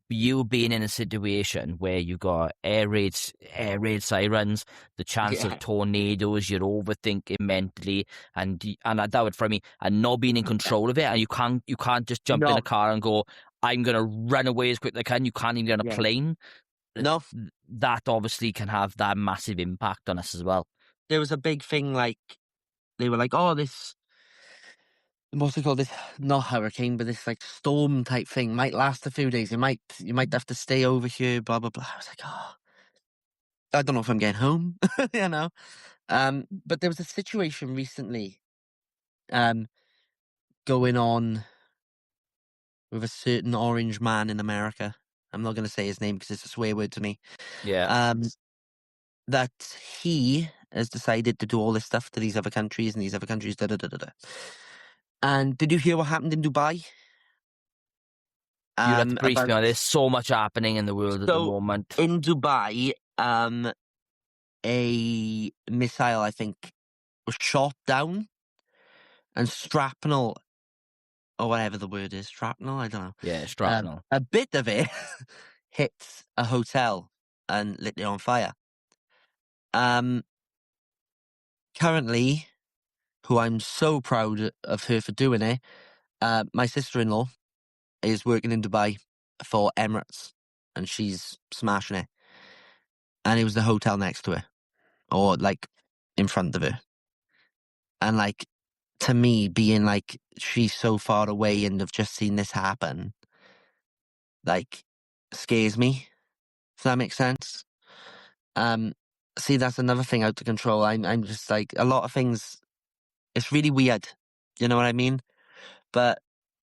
you being in a situation where you got air raid sirens, the chance of tornadoes, you're overthinking mentally, and that would for me, and not being in control of it, and you can't just jump in a car and go, I'm gonna run away as quick as I can. You can't even get on a plane. No, that obviously can have that massive impact on us as well. There was a big thing, like they were like, oh, this, what's it called, this, not hurricane, but this like storm type thing might last a few days. You might have to stay over here, blah blah blah. I was like, oh, I don't know if I'm getting home. You know. But there was a situation recently going on with a certain orange man in America. I'm not going to say his name because it's a swear word to me. Yeah. That he has decided to do all this stuff to these other countries, and these other countries, da da da da da. And did you hear what happened in Dubai? You have to brief me on. There's so much happening in the world at the moment. In Dubai, a missile, I think, was shot down, and shrapnel, or whatever the word is, shrapnel, I don't know. Yeah, shrapnel. A bit of it hit a hotel and lit it on fire. Currently, who I'm so proud of her for doing it, my sister-in-law is working in Dubai for Emirates, and she's smashing it. And it was the hotel next to her, or like in front of her. And like, to me, being like, she's so far away and have just seen this happen, like, scares me, if that makes sense. See, that's another thing out of control. I'm just like, a lot of things, it's really weird. You know what I mean? But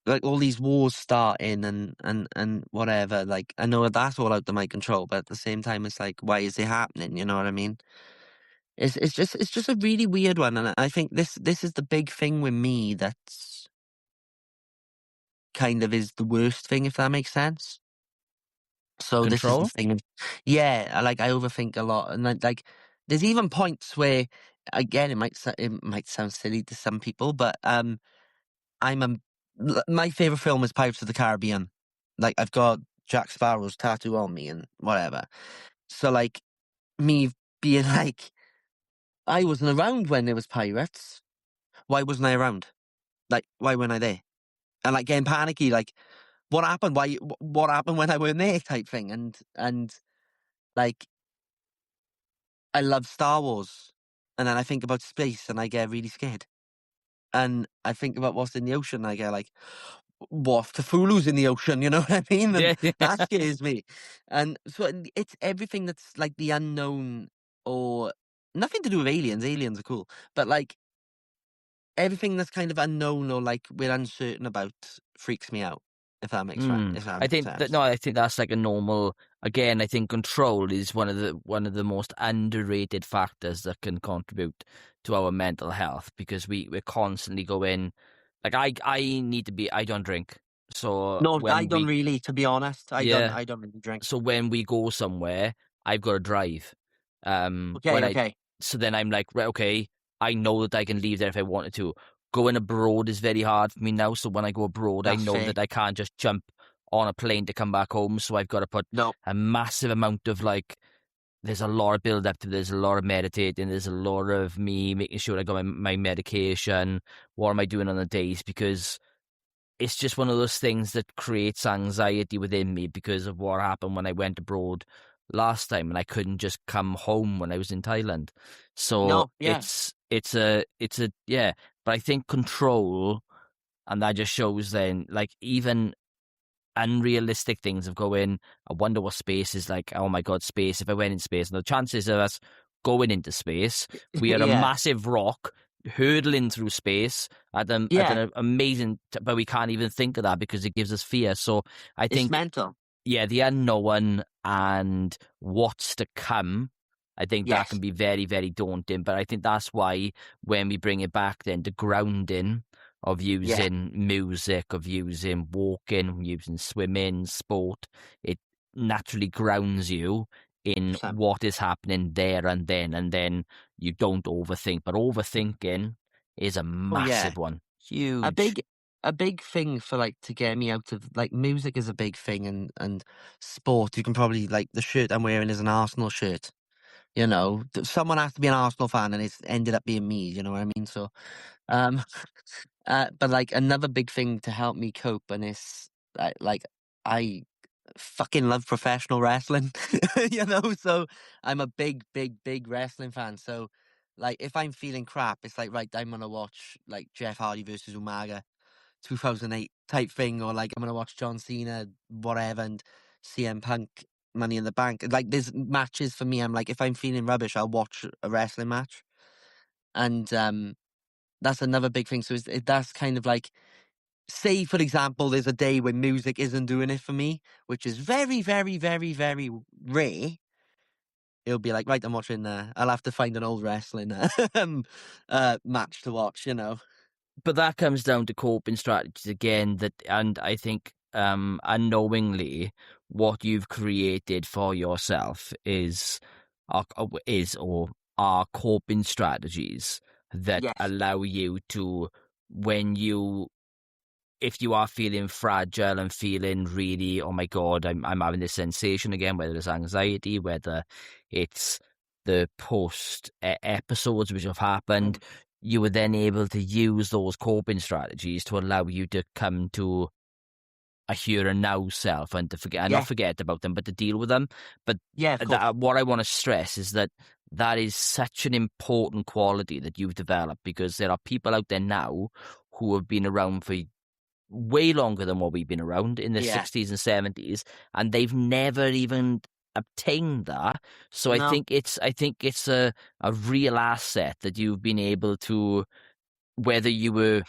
like all these wars starting and whatever, like, I know that's all out of my control, but at the same time, it's like, why is it happening? You know what I mean? It's just a really weird one, and I think this is the big thing with me that's kind of is the worst thing, if that makes sense. So Control? This is the thing. Yeah, I overthink a lot, and like there's even points where, again, it might sound silly to some people, but my favorite film is Pirates of the Caribbean. like I've got Jack Sparrow's tattoo on me and whatever. So like me being like, I wasn't around when there was pirates. Why wasn't I around? Like, why weren't I there? And like getting panicky, like, what happened? What happened when I weren't there? Type thing. And like, I love Star Wars, and then I think about space, and I get really scared. And I think about what's in the ocean, and I get like, what if Cthulhu's in the ocean? You know what I mean? And Yeah. that scares me. And so it's everything that's like the unknown, or nothing to do with aliens. Aliens are cool, but like everything that's kind of unknown or like we're uncertain about freaks me out. If that makes sense. If that I makes think that sense. no, I think that's like a normal. Again, I think control is one of the most underrated factors that can contribute to our mental health, because we're constantly going. Like I need to be. I don't drink, so No, I when don't we really. To be honest, I don't. yeah, I don't really drink. so when we go somewhere, I've got to drive. Okay, When I okay. so then I'm like, right, okay, I know that I can leave there if I wanted to. Going abroad is very hard for me now. So when I go abroad, I That's know fair. that I can't just jump on a plane to come back home. So I've got to put No, a massive amount of like. There's a lot of build up to. There's a lot of meditating. There's a lot of me making sure I got my medication. What am I doing on the days? Because it's just one of those things that creates anxiety within me because of what happened when I went abroad last time, and I couldn't just come home when I was in Thailand. So no, yeah, it's a yeah. But I think control, and that just shows then, like, even unrealistic things of going, I wonder what space is like. Oh my God, space. If I went in space, and the chances of us going into space, we are a yeah, massive rock hurtling through space at yeah. an amazing, but we can't even think of that because it gives us fear. So I It's think, mental. yeah, the unknown and what's to come, I think that can Yes, be very, very daunting. But I think that's why when we bring it back then, the grounding of yeah, using music, of using walking, using swimming, sport, it naturally grounds you in 100%. what is happening there and then you don't overthink. But overthinking is a Oh yeah, massive one. a Huge. big thing for like to get me out of like music is a big thing, and sport. You can probably like the shirt I'm wearing is an Arsenal shirt. You know, someone has to be an Arsenal fan, and it's ended up being me. You know what I mean? So, um, but like another big thing to help me cope, and it's like I fucking love professional wrestling, you know. So I'm a big wrestling fan. So, like, if I'm feeling crap, it's like right, I'm gonna watch like Jeff Hardy versus Umaga, 2008 type thing, or like I'm gonna watch John Cena, whatever, and CM Punk, Money in the Bank. Like, there's matches for me. I'm like, if I'm feeling rubbish, I'll watch a wrestling match, and that's another big thing. So that's kind of like, say, for example, there's a day when music isn't doing it for me, which is very rare. It'll be like, right, I'm watching, I'll have to find an old wrestling match to watch, you know? But that comes down to coping strategies again. And I think unknowingly, what you've created for yourself or are coping strategies that Yes. allow you to, when you if you are feeling fragile and feeling really, oh my God, I'm having this sensation again, whether it's anxiety, whether it's the post episodes which have happened, you were then able to use those coping strategies to allow you to come to a here and now self, and to forget, and not Yeah. forget about them, but to deal with them. But Yeah, of course. what I want to stress is that is such an important quality that you've developed, because there are people out there now who have been around for way longer than what we've been around in the Yeah. 60s and 70s, and they've never even obtained that. So No. I think it's a real asset that you've been able to, whether you were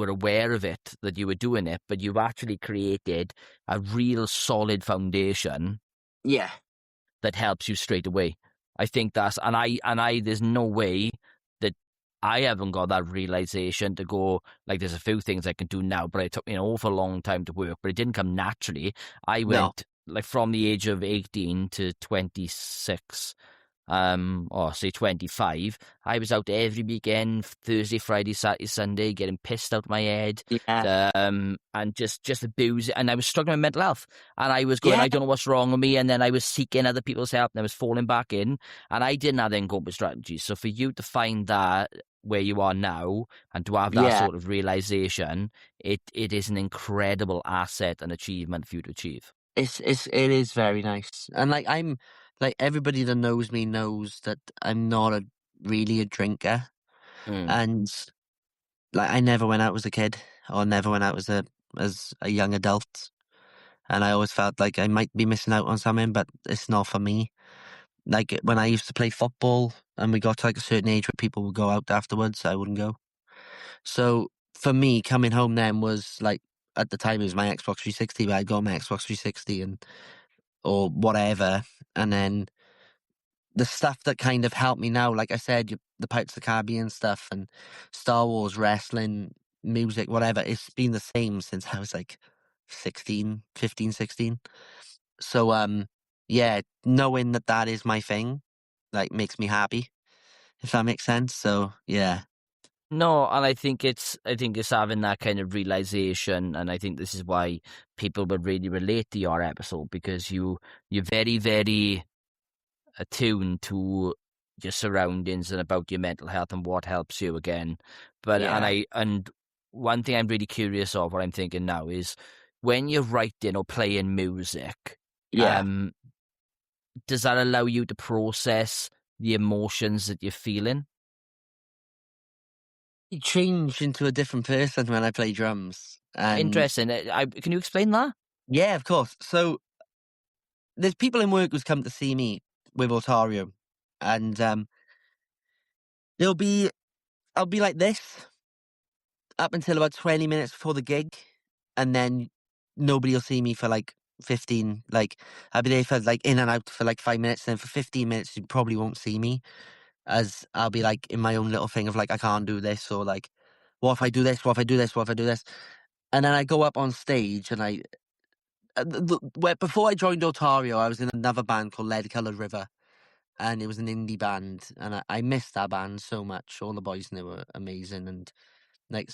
aware of it, that you were doing it, but you've actually created a real solid foundation Yeah. that helps you straight away. I think that's, and I there's no way that I haven't got that realization to go, like, there's a few things I can do now, but it took me an awful long time to work, but it didn't come naturally. I No. went, like, from the age of 18 to 26, or say 25, I was out every weekend, Thursday, Friday, Saturday, Sunday, getting pissed out my head, Yeah. and just abuse it. And I was struggling with mental health, and I was going, Yeah. I don't know what's wrong with me. And then I was seeking other people's help, and I was falling back in, and I didn't have any coping strategies. So for you to find that where you are now and to have that Yeah. sort of realization, it is an incredible asset and achievement for you to achieve. It is very nice. And like I'm like everybody that knows me knows that I'm not really a drinker. Mm. And like I never went out as a kid or never went out as a young adult. And I always felt like I might be missing out on something, but it's not for me. Like when I used to play football and we got to like a certain age where people would go out afterwards, I wouldn't go. So for me, coming home then was like at the time it was my Xbox 360, but I'd go on my Xbox 360 and or whatever, and then the stuff that kind of helped me now, like I said, the Pirates of the Caribbean stuff and Star Wars, wrestling, music, whatever, it's been the same since I was like 15, 16. So, yeah, knowing that that is my thing, like makes me happy, if that makes sense. So, yeah. No, and I think it's having that kind of realization, and I think this is why people would really relate to your episode, because you're very, very attuned to your surroundings and about your mental health and what helps you again. But Yeah. and one thing I'm really curious of, what I'm thinking now is, when you're writing or playing music, Yeah. um, does that allow you to process the emotions that you're feeling? You change into a different person when I play drums. And Interesting. Can you explain that? yeah, of course. So there's people in work who's come to see me with Otario, and they'll be I'll be like this up until about 20 minutes before the gig, and then nobody will see me for like 15. Like I'll be there for like in and out for like 5 minutes, and then for 15 minutes you probably won't see me, as I'll be like in my own little thing of like I can't do this, or like what if I do this? What if I do this? What if I do this? And then I go up on stage and before I joined Otario, I was in another band called Lead Coloured River, and it was an indie band, and I missed that band so much. All the boys in there were amazing, and like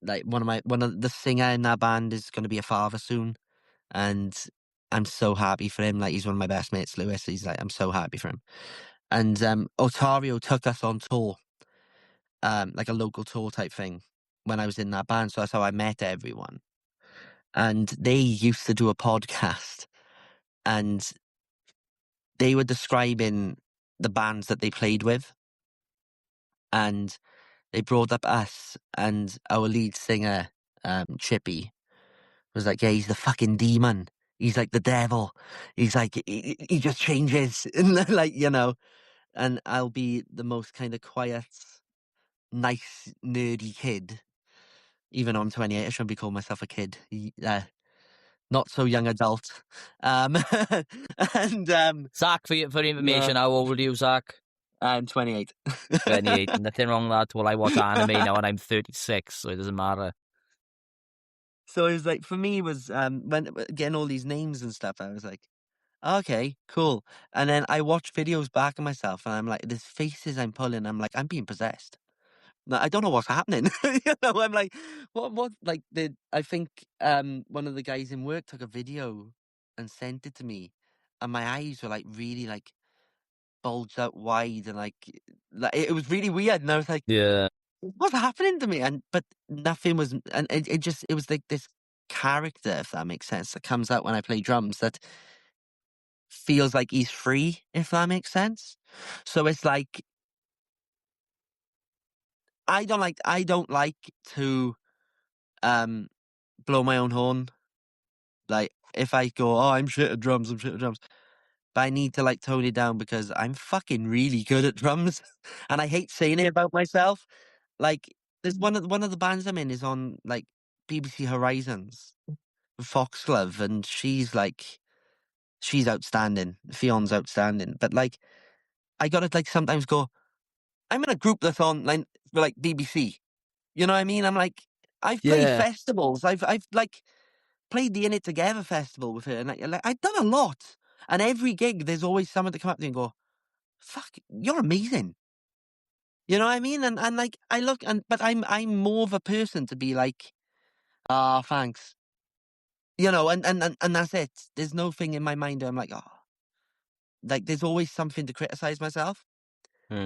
like one of the singer in that band is going to be a father soon, and I'm so happy for him. Like he's one of my best mates, Lewis. He's like I'm so happy for him. And Otario took us on tour, like a local tour type thing, when I was in that band. So that's how I met everyone. And they used to do a podcast, and they were describing the bands that they played with, and they brought up us, and our lead singer, Chippy, was like, yeah, he's the fucking demon. He's like the devil. He's like, he just changes. And like, and I'll be the most kind of quiet, nice, nerdy kid. Even though I'm 28, I shouldn't be calling myself a kid. Not so young adult. Um, and, Zach, for the yeah, information, how old are you, Zach? I'm 28. 28. Nothing wrong with that. Well, I watch anime now and I'm 36, so it doesn't matter. So it was like, for me, was when getting all these names and stuff, I was like, okay, cool. And then I watch videos back of myself, and I'm like, there's faces I'm pulling. I'm like, I'm being possessed. No, I don't know what's happening. I'm like, what? Like, I think one of the guys in work took a video and sent it to me, and my eyes were like really like bulged out wide, and like it was really weird. And I was like, Yeah. what's happening to me? And but nothing was, and it was like this character, if that makes sense, that comes out when I play drums that feels like he's free, if that makes sense. So it's like I don't like to um blow my own horn. Like if I go, oh, I'm shit at drums, I'm shit at drums. But I need to like tone it down because I'm fucking really good at drums. And I hate saying it about myself. Like there's one of the bands I'm in is on like BBC Horizons with Foxglove, and she's outstanding. Fion's outstanding. But like I gotta like sometimes go, I'm in a group that's on like for like BBC. You know what I mean? I'm like, I've played Yeah. festivals. I've like played the In It Together festival with her, and like I've done a lot. And every gig, there's always someone to come up to me and go, fuck, you're amazing. You know what I mean? And like, I look, but I'm more of a person to be like, ah, thanks. You know, and that's it. There's no thing in my mind where I'm like, oh, like, there's always something to criticize myself.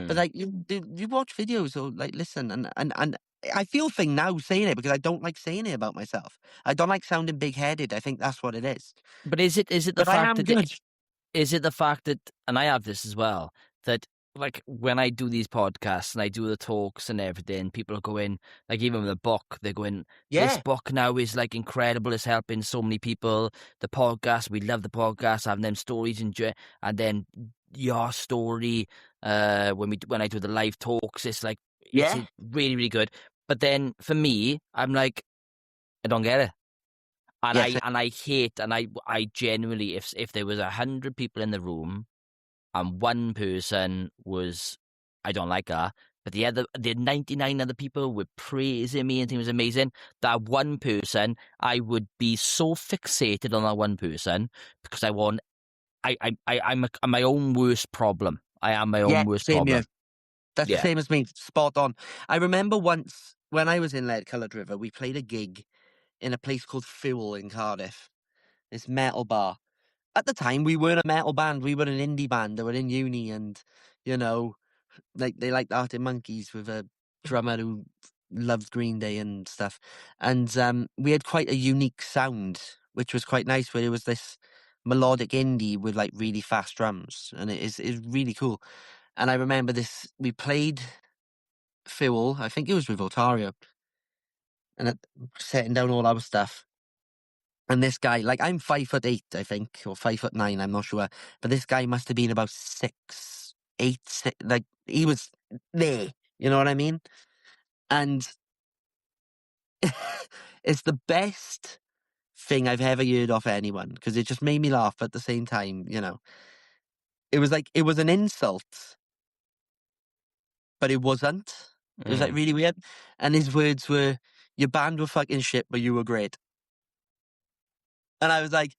But Mm. like, you watch videos or like listen, and I feel thing now saying it because I don't like saying it about myself. I don't like sounding big headed. I think that's what it is. But is it the But I fact am that good. is it the fact that, and I have this as well, that like when I do these podcasts and I do the talks and everything, people are going, like even with the book, they're going, this Yeah, book now is like incredible, it's helping so many people. The podcast, we love the podcast, having them stories and then your story, when I do the live talks, it's like it's yeah, really, really good. But then for me, I'm like, I don't get it. And yes, I hate, and I genuinely, if there was 100 people in the room and one person was, I don't like her, but the 99 other people were praising me and think it was amazing, that one person, I would be so fixated on that one person because I'm my own worst problem. I am my yeah. own worst Same here. problem. That's the Yeah. same as me. Spot on. I remember once when I was in Lead Coloured River, we played a gig in a place called Fuel in Cardiff. This metal bar. At the time, we weren't a metal band. We were an indie band. They were in uni, and you know, like they liked Arctic Monkeys with a drummer who loved Green Day and stuff. And we had quite a unique sound, which was quite nice. Where it was this melodic indie with like really fast drums, and it is really cool. And I remember this. We played Fuel. I think it was with Otario, and setting down all our stuff. And this guy, like, I'm 5'8", I think, or 5'9", I'm not sure. But this guy must have been about 6'8", like, he was there. You know what I mean? And it's the best thing I've ever heard off anyone because it just made me laugh at the same time. You know, it was like it was an insult, but it wasn't. It was like Mm. really weird. And his words were, "Your band were fucking shit, but you were great." And I was like,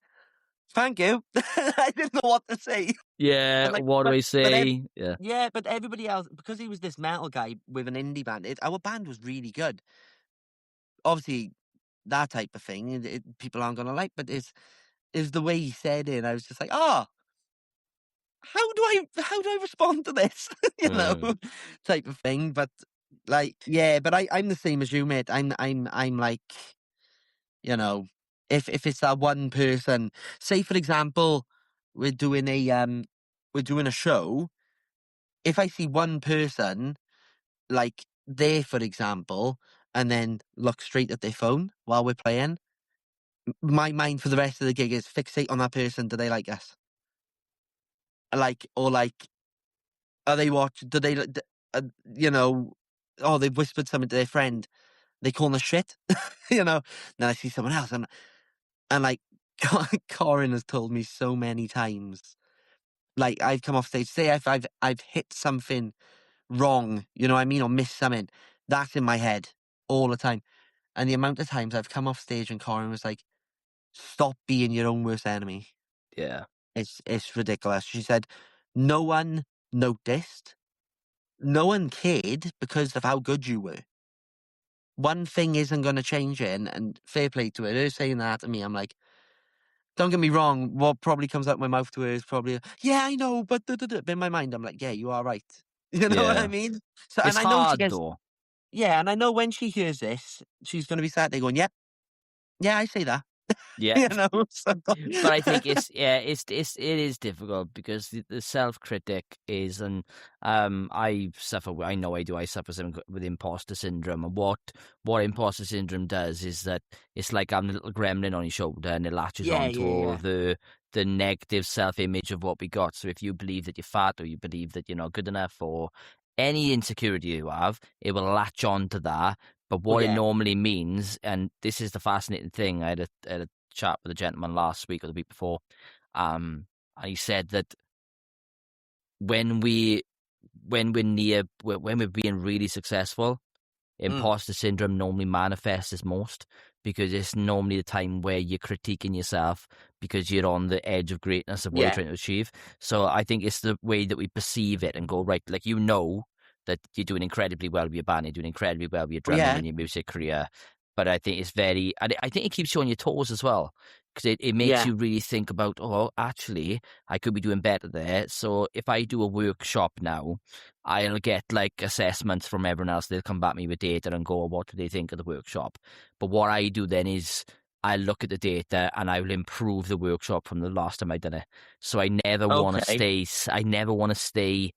"Thank you." I didn't know what to say. Yeah, And like, what do but I but say? Yeah. yeah, but everybody else, because he was this metal guy with an indie band, our band was really good. Obviously, that type of thing, people aren't gonna like, but it's the way he said it. And I was just like, oh, how do I respond to this? you know, Mm. type of thing. But like, yeah, but I'm the same as you, mate. I'm like, you know, if it's that one person, say for example, we're doing a show. If I see one person like there, for example, and then look straight at their phone while we're playing, my mind for the rest of the gig is fixate on that person. Do they like us? Like, or like, are they watching? Do they, uh, you know, oh, they've whispered something to their friend. They calling us shit, you know. Then I see someone else, and like, Corin has told me so many times. Like, I've come off stage, say if I've hit something wrong, you know what I mean, or missed something. That's in my head all the time. And the amount of times I've come off stage and Corin was like, "Stop being your own worst enemy." Yeah. It's ridiculous. She said, "No one noticed. No one cared because of how good you were. One thing isn't going to change it." And fair play to her. Her saying that to me, I'm like, don't get me wrong. What probably comes out my mouth to her is probably, yeah, I know, but da, da, da. But in my mind, I'm like, yeah, you are right. You know what I Yeah. mean? So, It's and I know she hard gets, though. yeah, and I know when she hears this, she's going to be sat there going, yep, yeah, I say that. Yeah. You know, so, But I think it is difficult because the self critic is, and I know I do, I suffer with imposter syndrome. And what imposter syndrome does is that it's like I'm a little gremlin on your shoulder, and it latches yeah, on to yeah, all yeah, the negative self image of what we got. So if you believe that you're fat, or you believe that you're not good enough, or any insecurity you have, it will latch on to that. But oh what it yeah, normally means, and this is the fascinating thing, I had a chat with a gentleman last week or the week before, and he said that when we're being really successful, mm, imposter syndrome normally manifests as most. because it's normally the time where you're critiquing yourself because you're on the edge of greatness of what you're Yeah. trying to achieve. So I think it's the way that we perceive it and go, right, like, you know that you're doing incredibly well with your band, you're doing incredibly well with your Well, drumming yeah. and your music career. But I think it's very, I think it keeps you on your toes as well, because it makes Yeah. you really think about, oh, actually, I could be doing better there. So if I do a workshop now, I'll get like assessments from everyone else. They'll come back to me with data and go, oh, what do they think of the workshop? But what I do then is I look at the data and I will improve the workshop from the last time I done it. So I never want to Okay. stay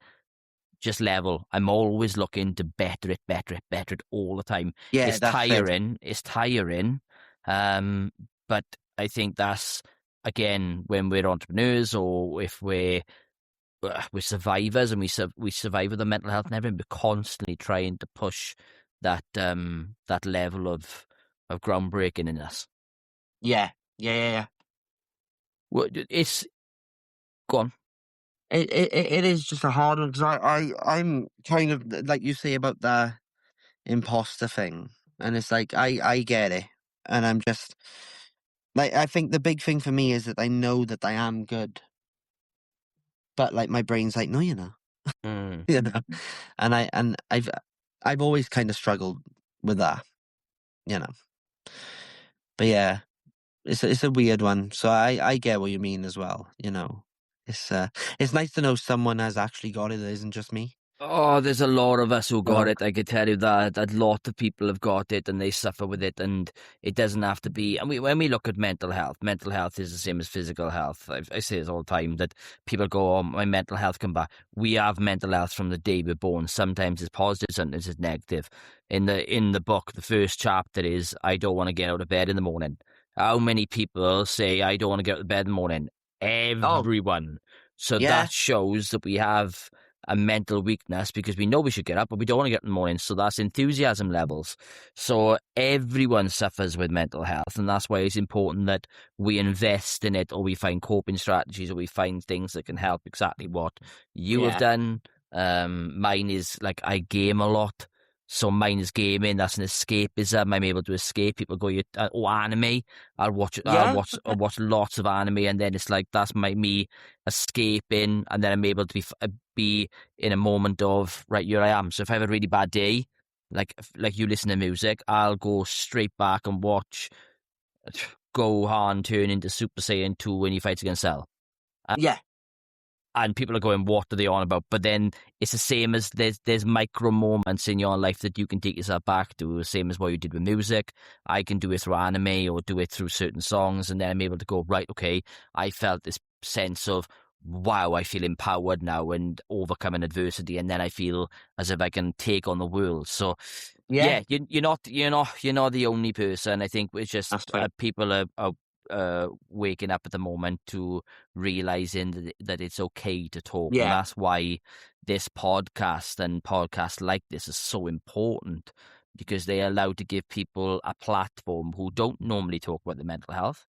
just level. I'm always looking to better it all the time. Yeah, It's that's fair. tiring. But I think that's, again, when we're entrepreneurs or if we're survivors and we survive with the mental health and everything, we're constantly trying to push that level of groundbreaking in us. Yeah. Yeah. It's go on. It is just a hard one because I'm kind of like you say about the imposter thing, and it's like I get it, and I'm just like, I think the big thing for me is that I know that I am good, but like my brain's like, no, you're not. Mm. You know, and I've always kind of struggled with that, you know. But yeah, it's a weird one. So I get what you mean as well. You know, it's nice to know someone has actually got it that isn't just me. Oh, there's a lot of us who You got know? it. I could tell you that a lot of people have got it and they suffer with it, and it doesn't have to be. And when we look at mental health is the same as physical health. I say this all the time, that people go, "Oh, my mental health come back." We have mental health from the day we're born. Sometimes it's positive, sometimes it's negative. In the book, the first chapter is, "I don't want to get out of bed in the morning." How many people say, "I don't want to get out of bed in the morning"? Oh Everyone. So yeah, that shows that we have a mental weakness, because we know we should get up, but we don't want to get up in the morning. So that's enthusiasm levels. So everyone suffers with mental health, and that's why it's important that we invest in it, or we find coping strategies, or we find things that can help exactly what you have yeah, done. Mine is like, I game a lot. So mine is gaming. That's an escapism. I'm able to escape. People go, anime. yeah, I'll watch lots of anime, and then it's like, that's me escaping, and then I'm able to be in a moment of, right, here I am. So if I have a really bad day, like you listen to music, I'll go straight back and watch Gohan turn into Super Saiyan 2 when he fights against Cell. yeah, And people are going, what are they on about? But then it's the same as there's micro moments in your life that you can take yourself back to, the same as what you did with music. I can do it through anime or do it through certain songs, and then I'm able to go, right, okay, I felt this sense of, wow, I feel empowered now and overcoming adversity, and then I feel as if I can take on the world. So yeah. yeah, you're not the only person. I think it's just That's right. people are waking up at the moment to realizing that it's okay to talk, and Yeah, that's why this podcast and podcasts like this is so important, because they allow to give people a platform who don't normally talk about their mental health.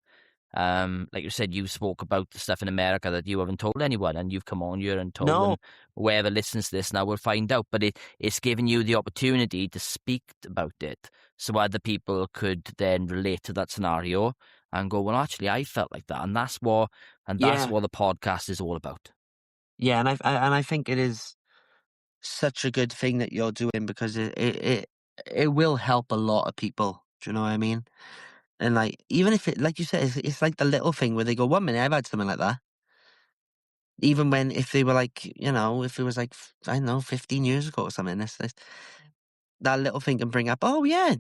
Like you said, you spoke about the stuff in America that you haven't told anyone, and you've come on here and told, no, and whoever listens to this now will find out. But it's giving you the opportunity to speak about it, so other people could then relate to that scenario and go, well, actually, I felt like that, and that's what yeah, the podcast is all about. yeah, and I think it is such a good thing that you're doing because it will help a lot of people. Do you know what I mean? And like, even if it, like you said, it's like the little thing where they go, 1 minute, I've had something like that. Even when, if they were like, you know, if it was like, I don't know, 15 years ago or something, that little thing can bring up, oh yeah,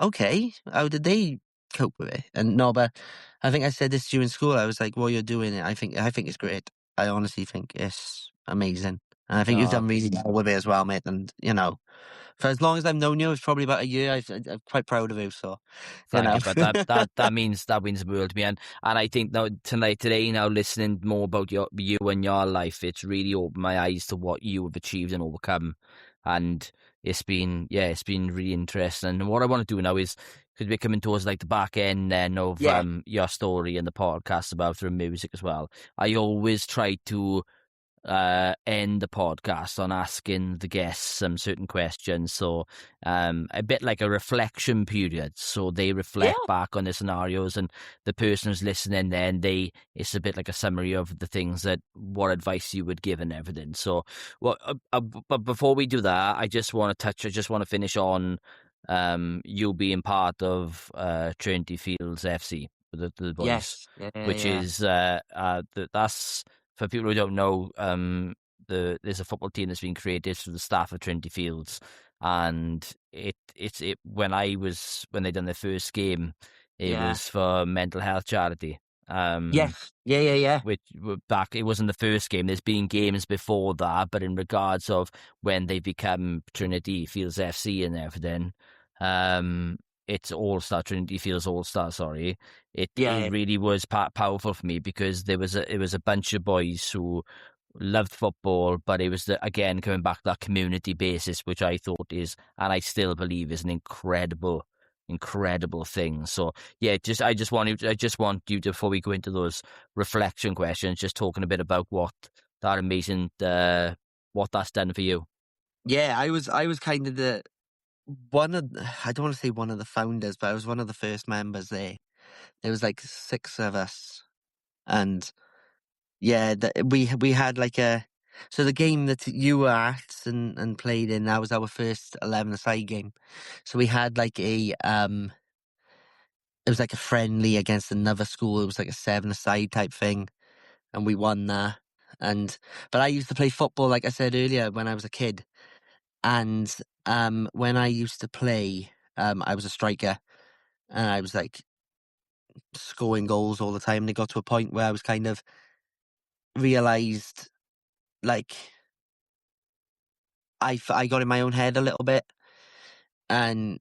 okay, how did they cope with it? And no, but I think I said this to you in school. I was like, what you're doing, I think it's great. I honestly think it's amazing. And I think you've Uh, done really well with it as well, mate. And, you know, for as long as I've known you, it's probably about a year. I'm quite proud of you. So, you Thank know, you, but that means the world to me, and I think now today now listening more about you and your life, it's really opened my eyes to what you have achieved and overcome, and it's been really interesting. And what I want to do now is, because we're coming towards like the back end then of yeah, your story and the podcast about through music as well. I always try to end the podcast on asking the guests some certain questions. So a bit like a reflection period. So they Yeah. reflect back on the scenarios, and the person who's listening then it's a bit like a summary of the things that what advice you would give and everything. So but before we do that, I just want to finish on you being part of Trinity Fields FC, the boys, Yes. Yeah. which Yeah. is that's for people who don't know, there's a football team that's been created for the staff of Trinity Fields, and it's when they done their first game, it Yeah. was for mental health charity. Yes. Yeah. Yeah. Yeah. Which back it wasn't the first game. There's been games before that, but in regards of when they become Trinity Fields FC and everything, it's All Star Trinity Fields All Star. Sorry, it Yeah. really was powerful for me because it was a bunch of boys who loved football, but it was again coming back to that community basis, which I thought is, and I still believe is an incredible thing. So yeah, I just want you to, before we go into those reflection questions, just talking a bit about what that amazing what that's done for you. Yeah. I was kind of I don't want to say one of the founders, but I was one of the first members there. There was like 6 of us, and yeah, we had like so the game that you were at and played in, that was our first 11-a-side game. So we had like it was like a friendly against another school. It was like a 7-a-side type thing, and we won that. But I used to play football, like I said earlier, when I was a kid. And when I used to play, I was a striker, and I was like scoring goals all the time. And it got to a point where I was kind of realized, like, I got in my own head a little bit, and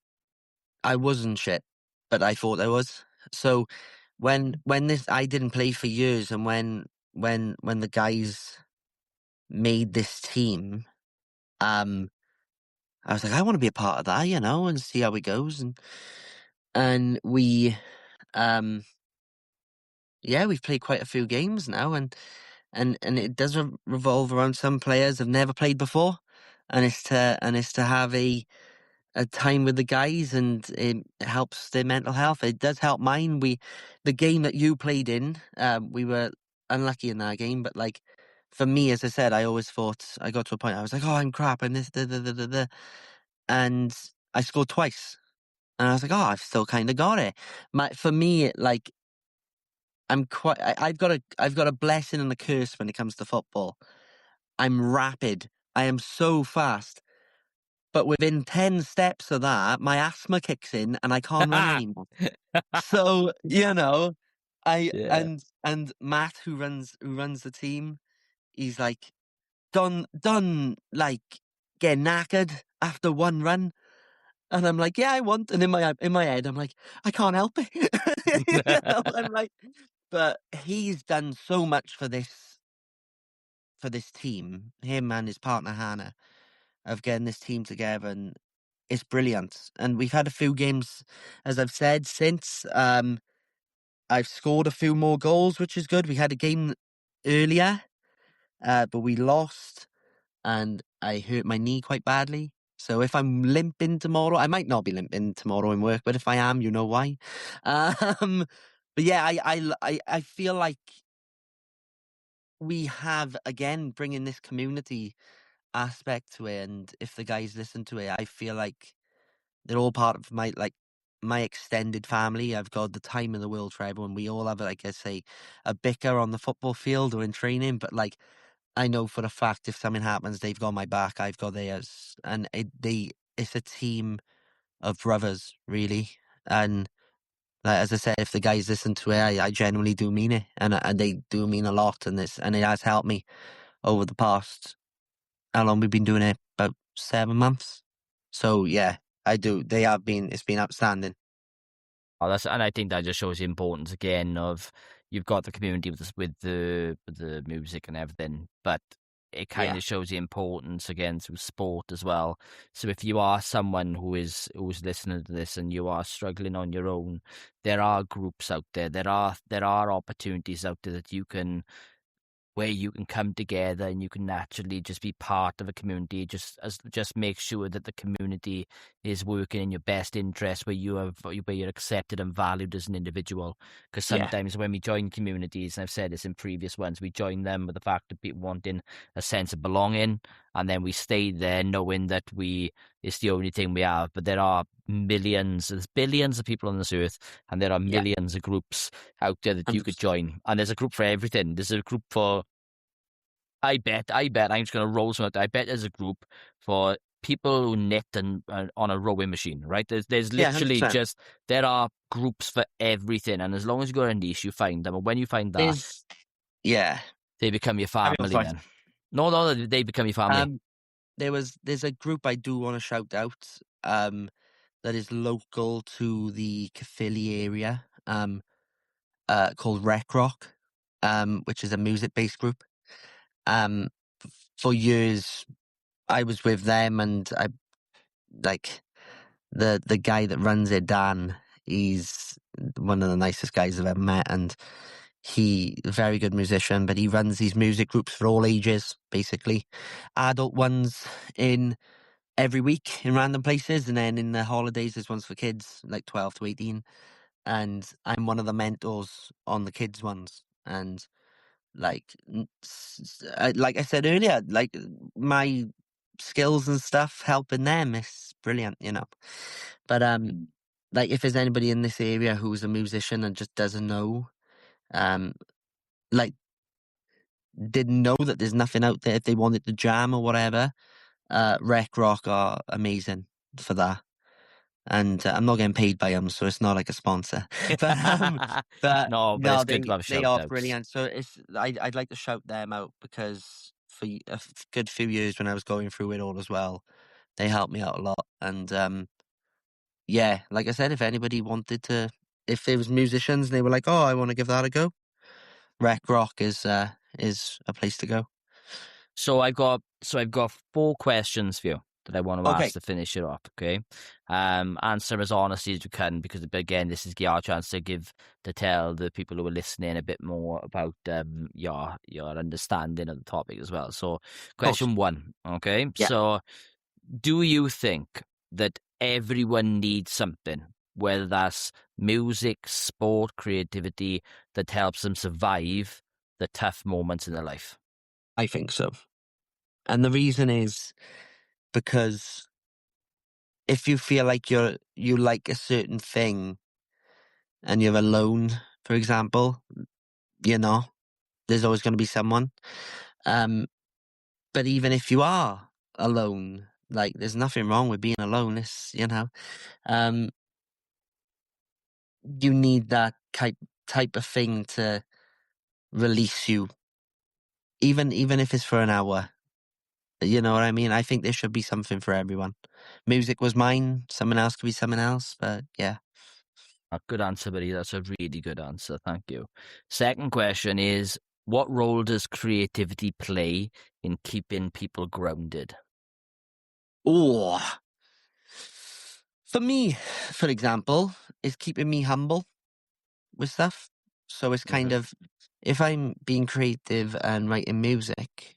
I wasn't shit, but I thought I was. So when this, I didn't play for years, and when the guys made this team, I was like, I want to be a part of that, and see how it goes. And we, um, yeah, we've played quite a few games now, and it does revolve around some players have never played before, and it's to have a time with the guys, and it helps their mental health. It does help mine. The game that you played in, we were unlucky in that game, but like for me, as I said, I always thought I got to a point I was like, oh, I'm crap, and this, da. And I scored twice, and I was like, oh, I've still kind of got it. For me, like I've got a blessing and a curse when it comes to football. I'm rapid. I am so fast. But within 10 steps of that, my asthma kicks in and I can't run anymore. So, Yeah. and Matt, who runs the team, he's like, done like get knackered after one run. And I'm like, yeah, I want. And in my head, I'm like, I can't help it. I'm like, but he's done so much for this team, him and his partner Hannah, of getting this team together, and it's brilliant. And we've had a few games, as I've said, since. I've scored a few more goals, which is good. We had a game earlier, but we lost, and I hurt my knee quite badly. So if I'm limping tomorrow, I might not be limping tomorrow in work, but if I am, you know why. But yeah, I feel like we have, again, bringing this community aspect to it, and if the guys listen to it, I feel like they're all part of my extended family. I've got the time in the world for everyone. We all have, like I say, a bicker on the football field or in training, but like I know for a fact if something happens, they've got my back, I've got theirs, and it's a team of brothers, really. And like, as I said, if the guys listen to it, I genuinely do mean it, and they do mean a lot, and it has helped me over the past. How long we've been doing it? About 7 months. So yeah, I do. It's been outstanding. Oh, and I think that just shows the importance again of you've got the community with the music and everything, but it kind Yeah. of shows the importance again through sport as well. So if you are someone who's listening to this and you are struggling on your own, there are groups out there. There are opportunities out there that you can where you can come together and you can naturally just be part of a community, just make sure that the community is working in your best interest, where you're accepted and valued as an individual. Because Yeah. sometimes when we join communities, and I've said this in previous ones, we join them with the fact of people wanting a sense of belonging, and then we stay there knowing that it's the only thing we have. But there's billions of people on this earth, and there are Yeah. millions of groups out there that you could 100%. join, and there's a group for everything. There's a group for, I bet, I'm just going to roll something. I bet there's a group for people who knit and on a rowing machine, right? There's Yeah, literally 100%. there are groups for everything, and as long as you got a niche, you find them, and when you find that, Yeah. they become your Carry on, family. sorry. Then, no, they become your family. There's a group I do want to shout out, that is local to the Caerphilly area, called Rec Rock, which is a music-based group. For years, I was with them, and I like the guy that runs it, Dan. He's one of the nicest guys I've ever met, and he a very good musician. But he runs these music groups for all ages, basically, adult ones in every week in random places, and then in the holidays there's ones for kids, like 12 to 18. And I'm one of the mentors on the kids ones, and like I said earlier, like my skills and stuff helping them is brilliant, But like if there's anybody in this area who's a musician and just doesn't know, um, like didn't know that there's nothing out there if they wanted to jam or whatever, Rec Rock are amazing for that. And I'm not getting paid by them, so it's not like a sponsor. But No, but no, it's good to they have they shout are outs. brilliant. So I'd like to shout them out, because for a good few years when I was going through it all as well, they helped me out a lot. And yeah, like I said, if anybody wanted to, if there was musicians and they were like, oh, I want to give that a go, Rec Rock is a place to go. So I've got 4 questions for you that I want to Okay, ask to finish it off. Okay, answer as honestly as you can, because again, this is your chance to tell the people who are listening a bit more about your understanding of the topic as well. So, of course. question 1. Okay, Yeah, so do you think that everyone needs something, whether that's music, sport, creativity, that helps them survive the tough moments in their life? I think so. And the reason is because if you feel like you like a certain thing and you're alone, for example, you know, there's always going to be someone. Um, but even if you are alone, like there's nothing wrong with being alone. Um, you need that type of thing to release you, even if it's for an hour. You know what I mean? I think there should be something for everyone. Music was mine. Someone else could be someone else. But yeah. A good answer, buddy. That's a really good answer. Thank you. Second question is, what role does creativity play in keeping people grounded? Oh, for me, for example, it's keeping me humble with stuff. So it's kind Hmm. of, if I'm being creative and writing music,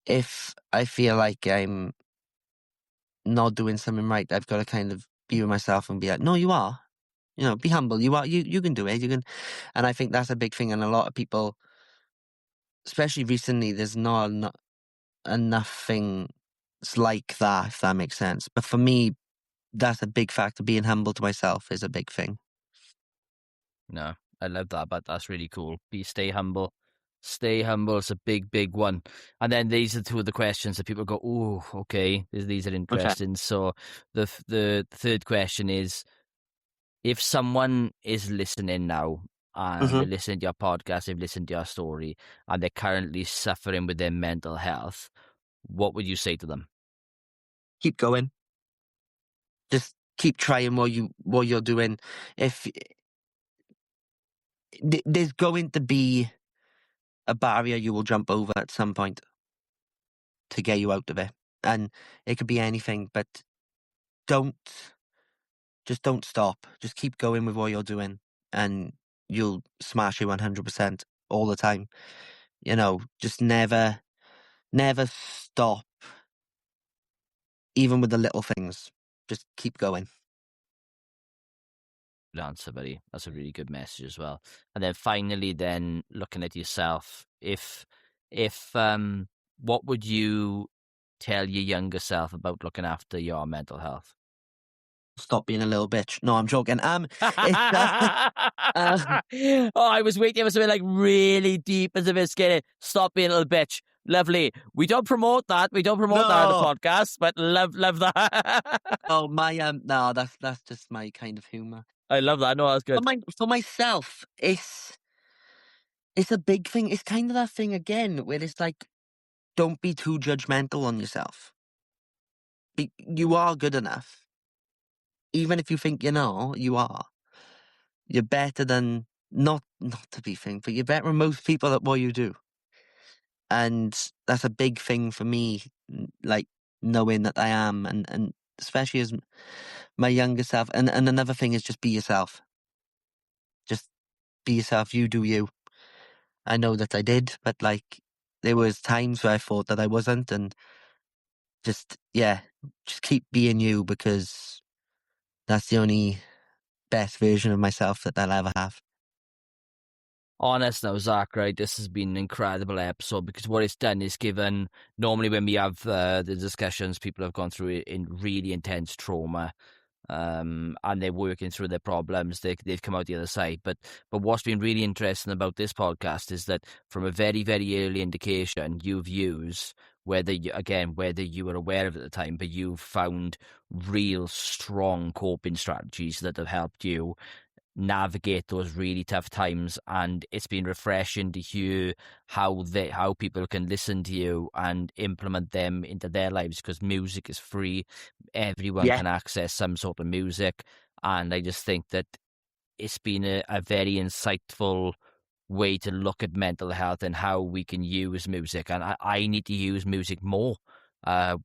if I feel like I'm not doing something right, I've got to kind of be with myself and be like, no, you are. Be humble. You can do it. You can. And I think that's a big thing. And a lot of people, especially recently, there's not enough things like that, if that makes sense. But for me, that's a big factor. Being humble to myself is a big thing. No, I love that, but that's really cool. Stay humble. Stay humble is a big, big one. And then these are two of the questions that people go, oh, okay, these are Okay. interesting. So the third question is, if someone is listening now and Hmm. they're listening to your podcast, they've listened to your story, and they're currently suffering with their mental health, what would you say to them? Keep going. Just keep trying what you're doing. If there's going to be a barrier you will jump over at some point to get you out of it, and it could be anything. But don't don't stop. Just keep going with what you're doing, and you'll smash it 100% all the time. just never stop, even with the little things. Just keep going. Good answer, buddy. That's a really good message as well. And then finally, then looking at yourself, if what would you tell your younger self about looking after your mental health? Stop being a little bitch. No, I'm joking. Oh, I was waiting for something like really deep and sophisticated. Stop being a little bitch. Lovely. We don't promote that. We don't promote that on the podcast, but love that. Oh, no, that's just my kind of humor. I love that. No, that's good. For myself, it's a big thing. It's kind of that thing again where it's like, don't be too judgmental on yourself. You are good enough. Even if you think you are. You're better than, not to be thing, but you're better than most people at what you do. And that's a big thing for me, like knowing that I am, and especially as my younger self. And another thing is just be yourself. Just be yourself. You do you. I know that I did, but like there was times where I thought that I wasn't, and just keep being you, because that's the only best version of myself that I'll ever have. Honest now, Zac, right? This has been an incredible episode, because what it's done is given, normally when we have the discussions, people have gone through in really intense trauma, and they're working through their problems. They've come out the other side. But what's been really interesting about this podcast is that from a very, very early indication, you've used, whether you were aware of it at the time, but you've found real strong coping strategies that have helped you navigate those really tough times. And it's been refreshing to hear how people can listen to you and implement them into their lives, because music is free. Everyone can access some sort of music. And I just think that it's been a very insightful way to look at mental health and how we can use music. And I need to use music more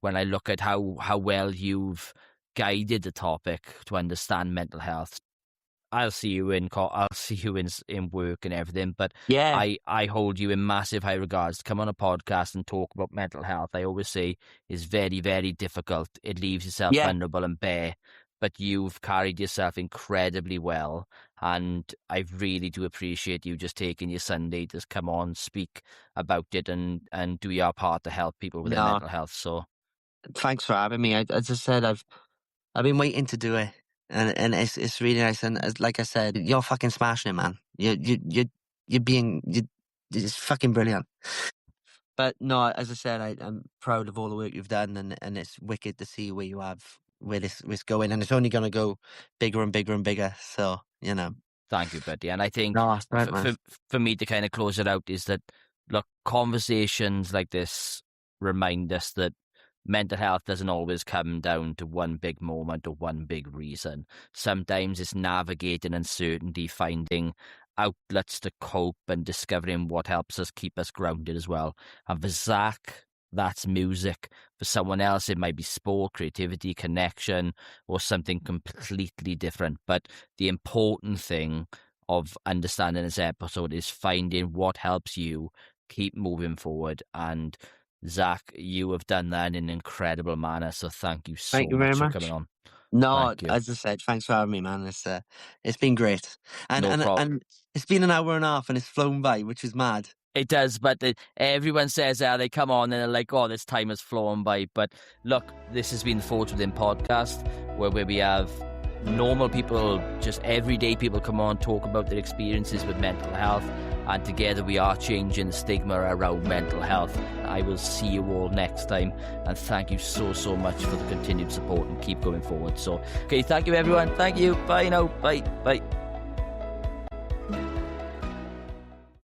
when I look at how well you've guided the topic to understand mental health. I'll see you in work and everything, but I hold you in massive high regards. To come on a podcast and talk about mental health, I always say, is very, very difficult. It leaves yourself vulnerable and bare, but you've carried yourself incredibly well, and I really do appreciate you just taking your Sunday to come on, speak about it, and do your part to help people with their mental health. So, thanks for having me. As I said, I've been waiting to do it. And it's really nice, and like I said, you're fucking smashing it, man. You're just fucking brilliant. But no, as I said, I'm proud of all the work you've done, and it's wicked to see where this going, and it's only going to go bigger and bigger and bigger. So thank you, buddy. And I think for me to kind of close it out is that, look, conversations like this remind us that mental health doesn't always come down to one big moment or one big reason. Sometimes it's navigating uncertainty, finding outlets to cope, and discovering what helps us keep us grounded as well. And for Zac, that's music. For someone else, it might be sport, creativity, connection, or something completely different. But the important thing of understanding this episode is finding what helps you keep moving forward. And Zac, you have done that in an incredible manner, so thank you so much for coming on. No, as I said, thanks for having me, man. It's been great, and it's been an hour and a half, and it's flown by, which is mad. It does, but everyone says they come on and they're like, oh, this time has flown by. But look, this has been the Forge Within podcast, where we have normal people, just everyday people, come on, talk about their experiences with mental health, and together we are changing the stigma around mental health. I will see you all next time, and thank you so much for the continued support, and keep going forward. So, okay, thank you everyone. Thank you. Bye now. Bye.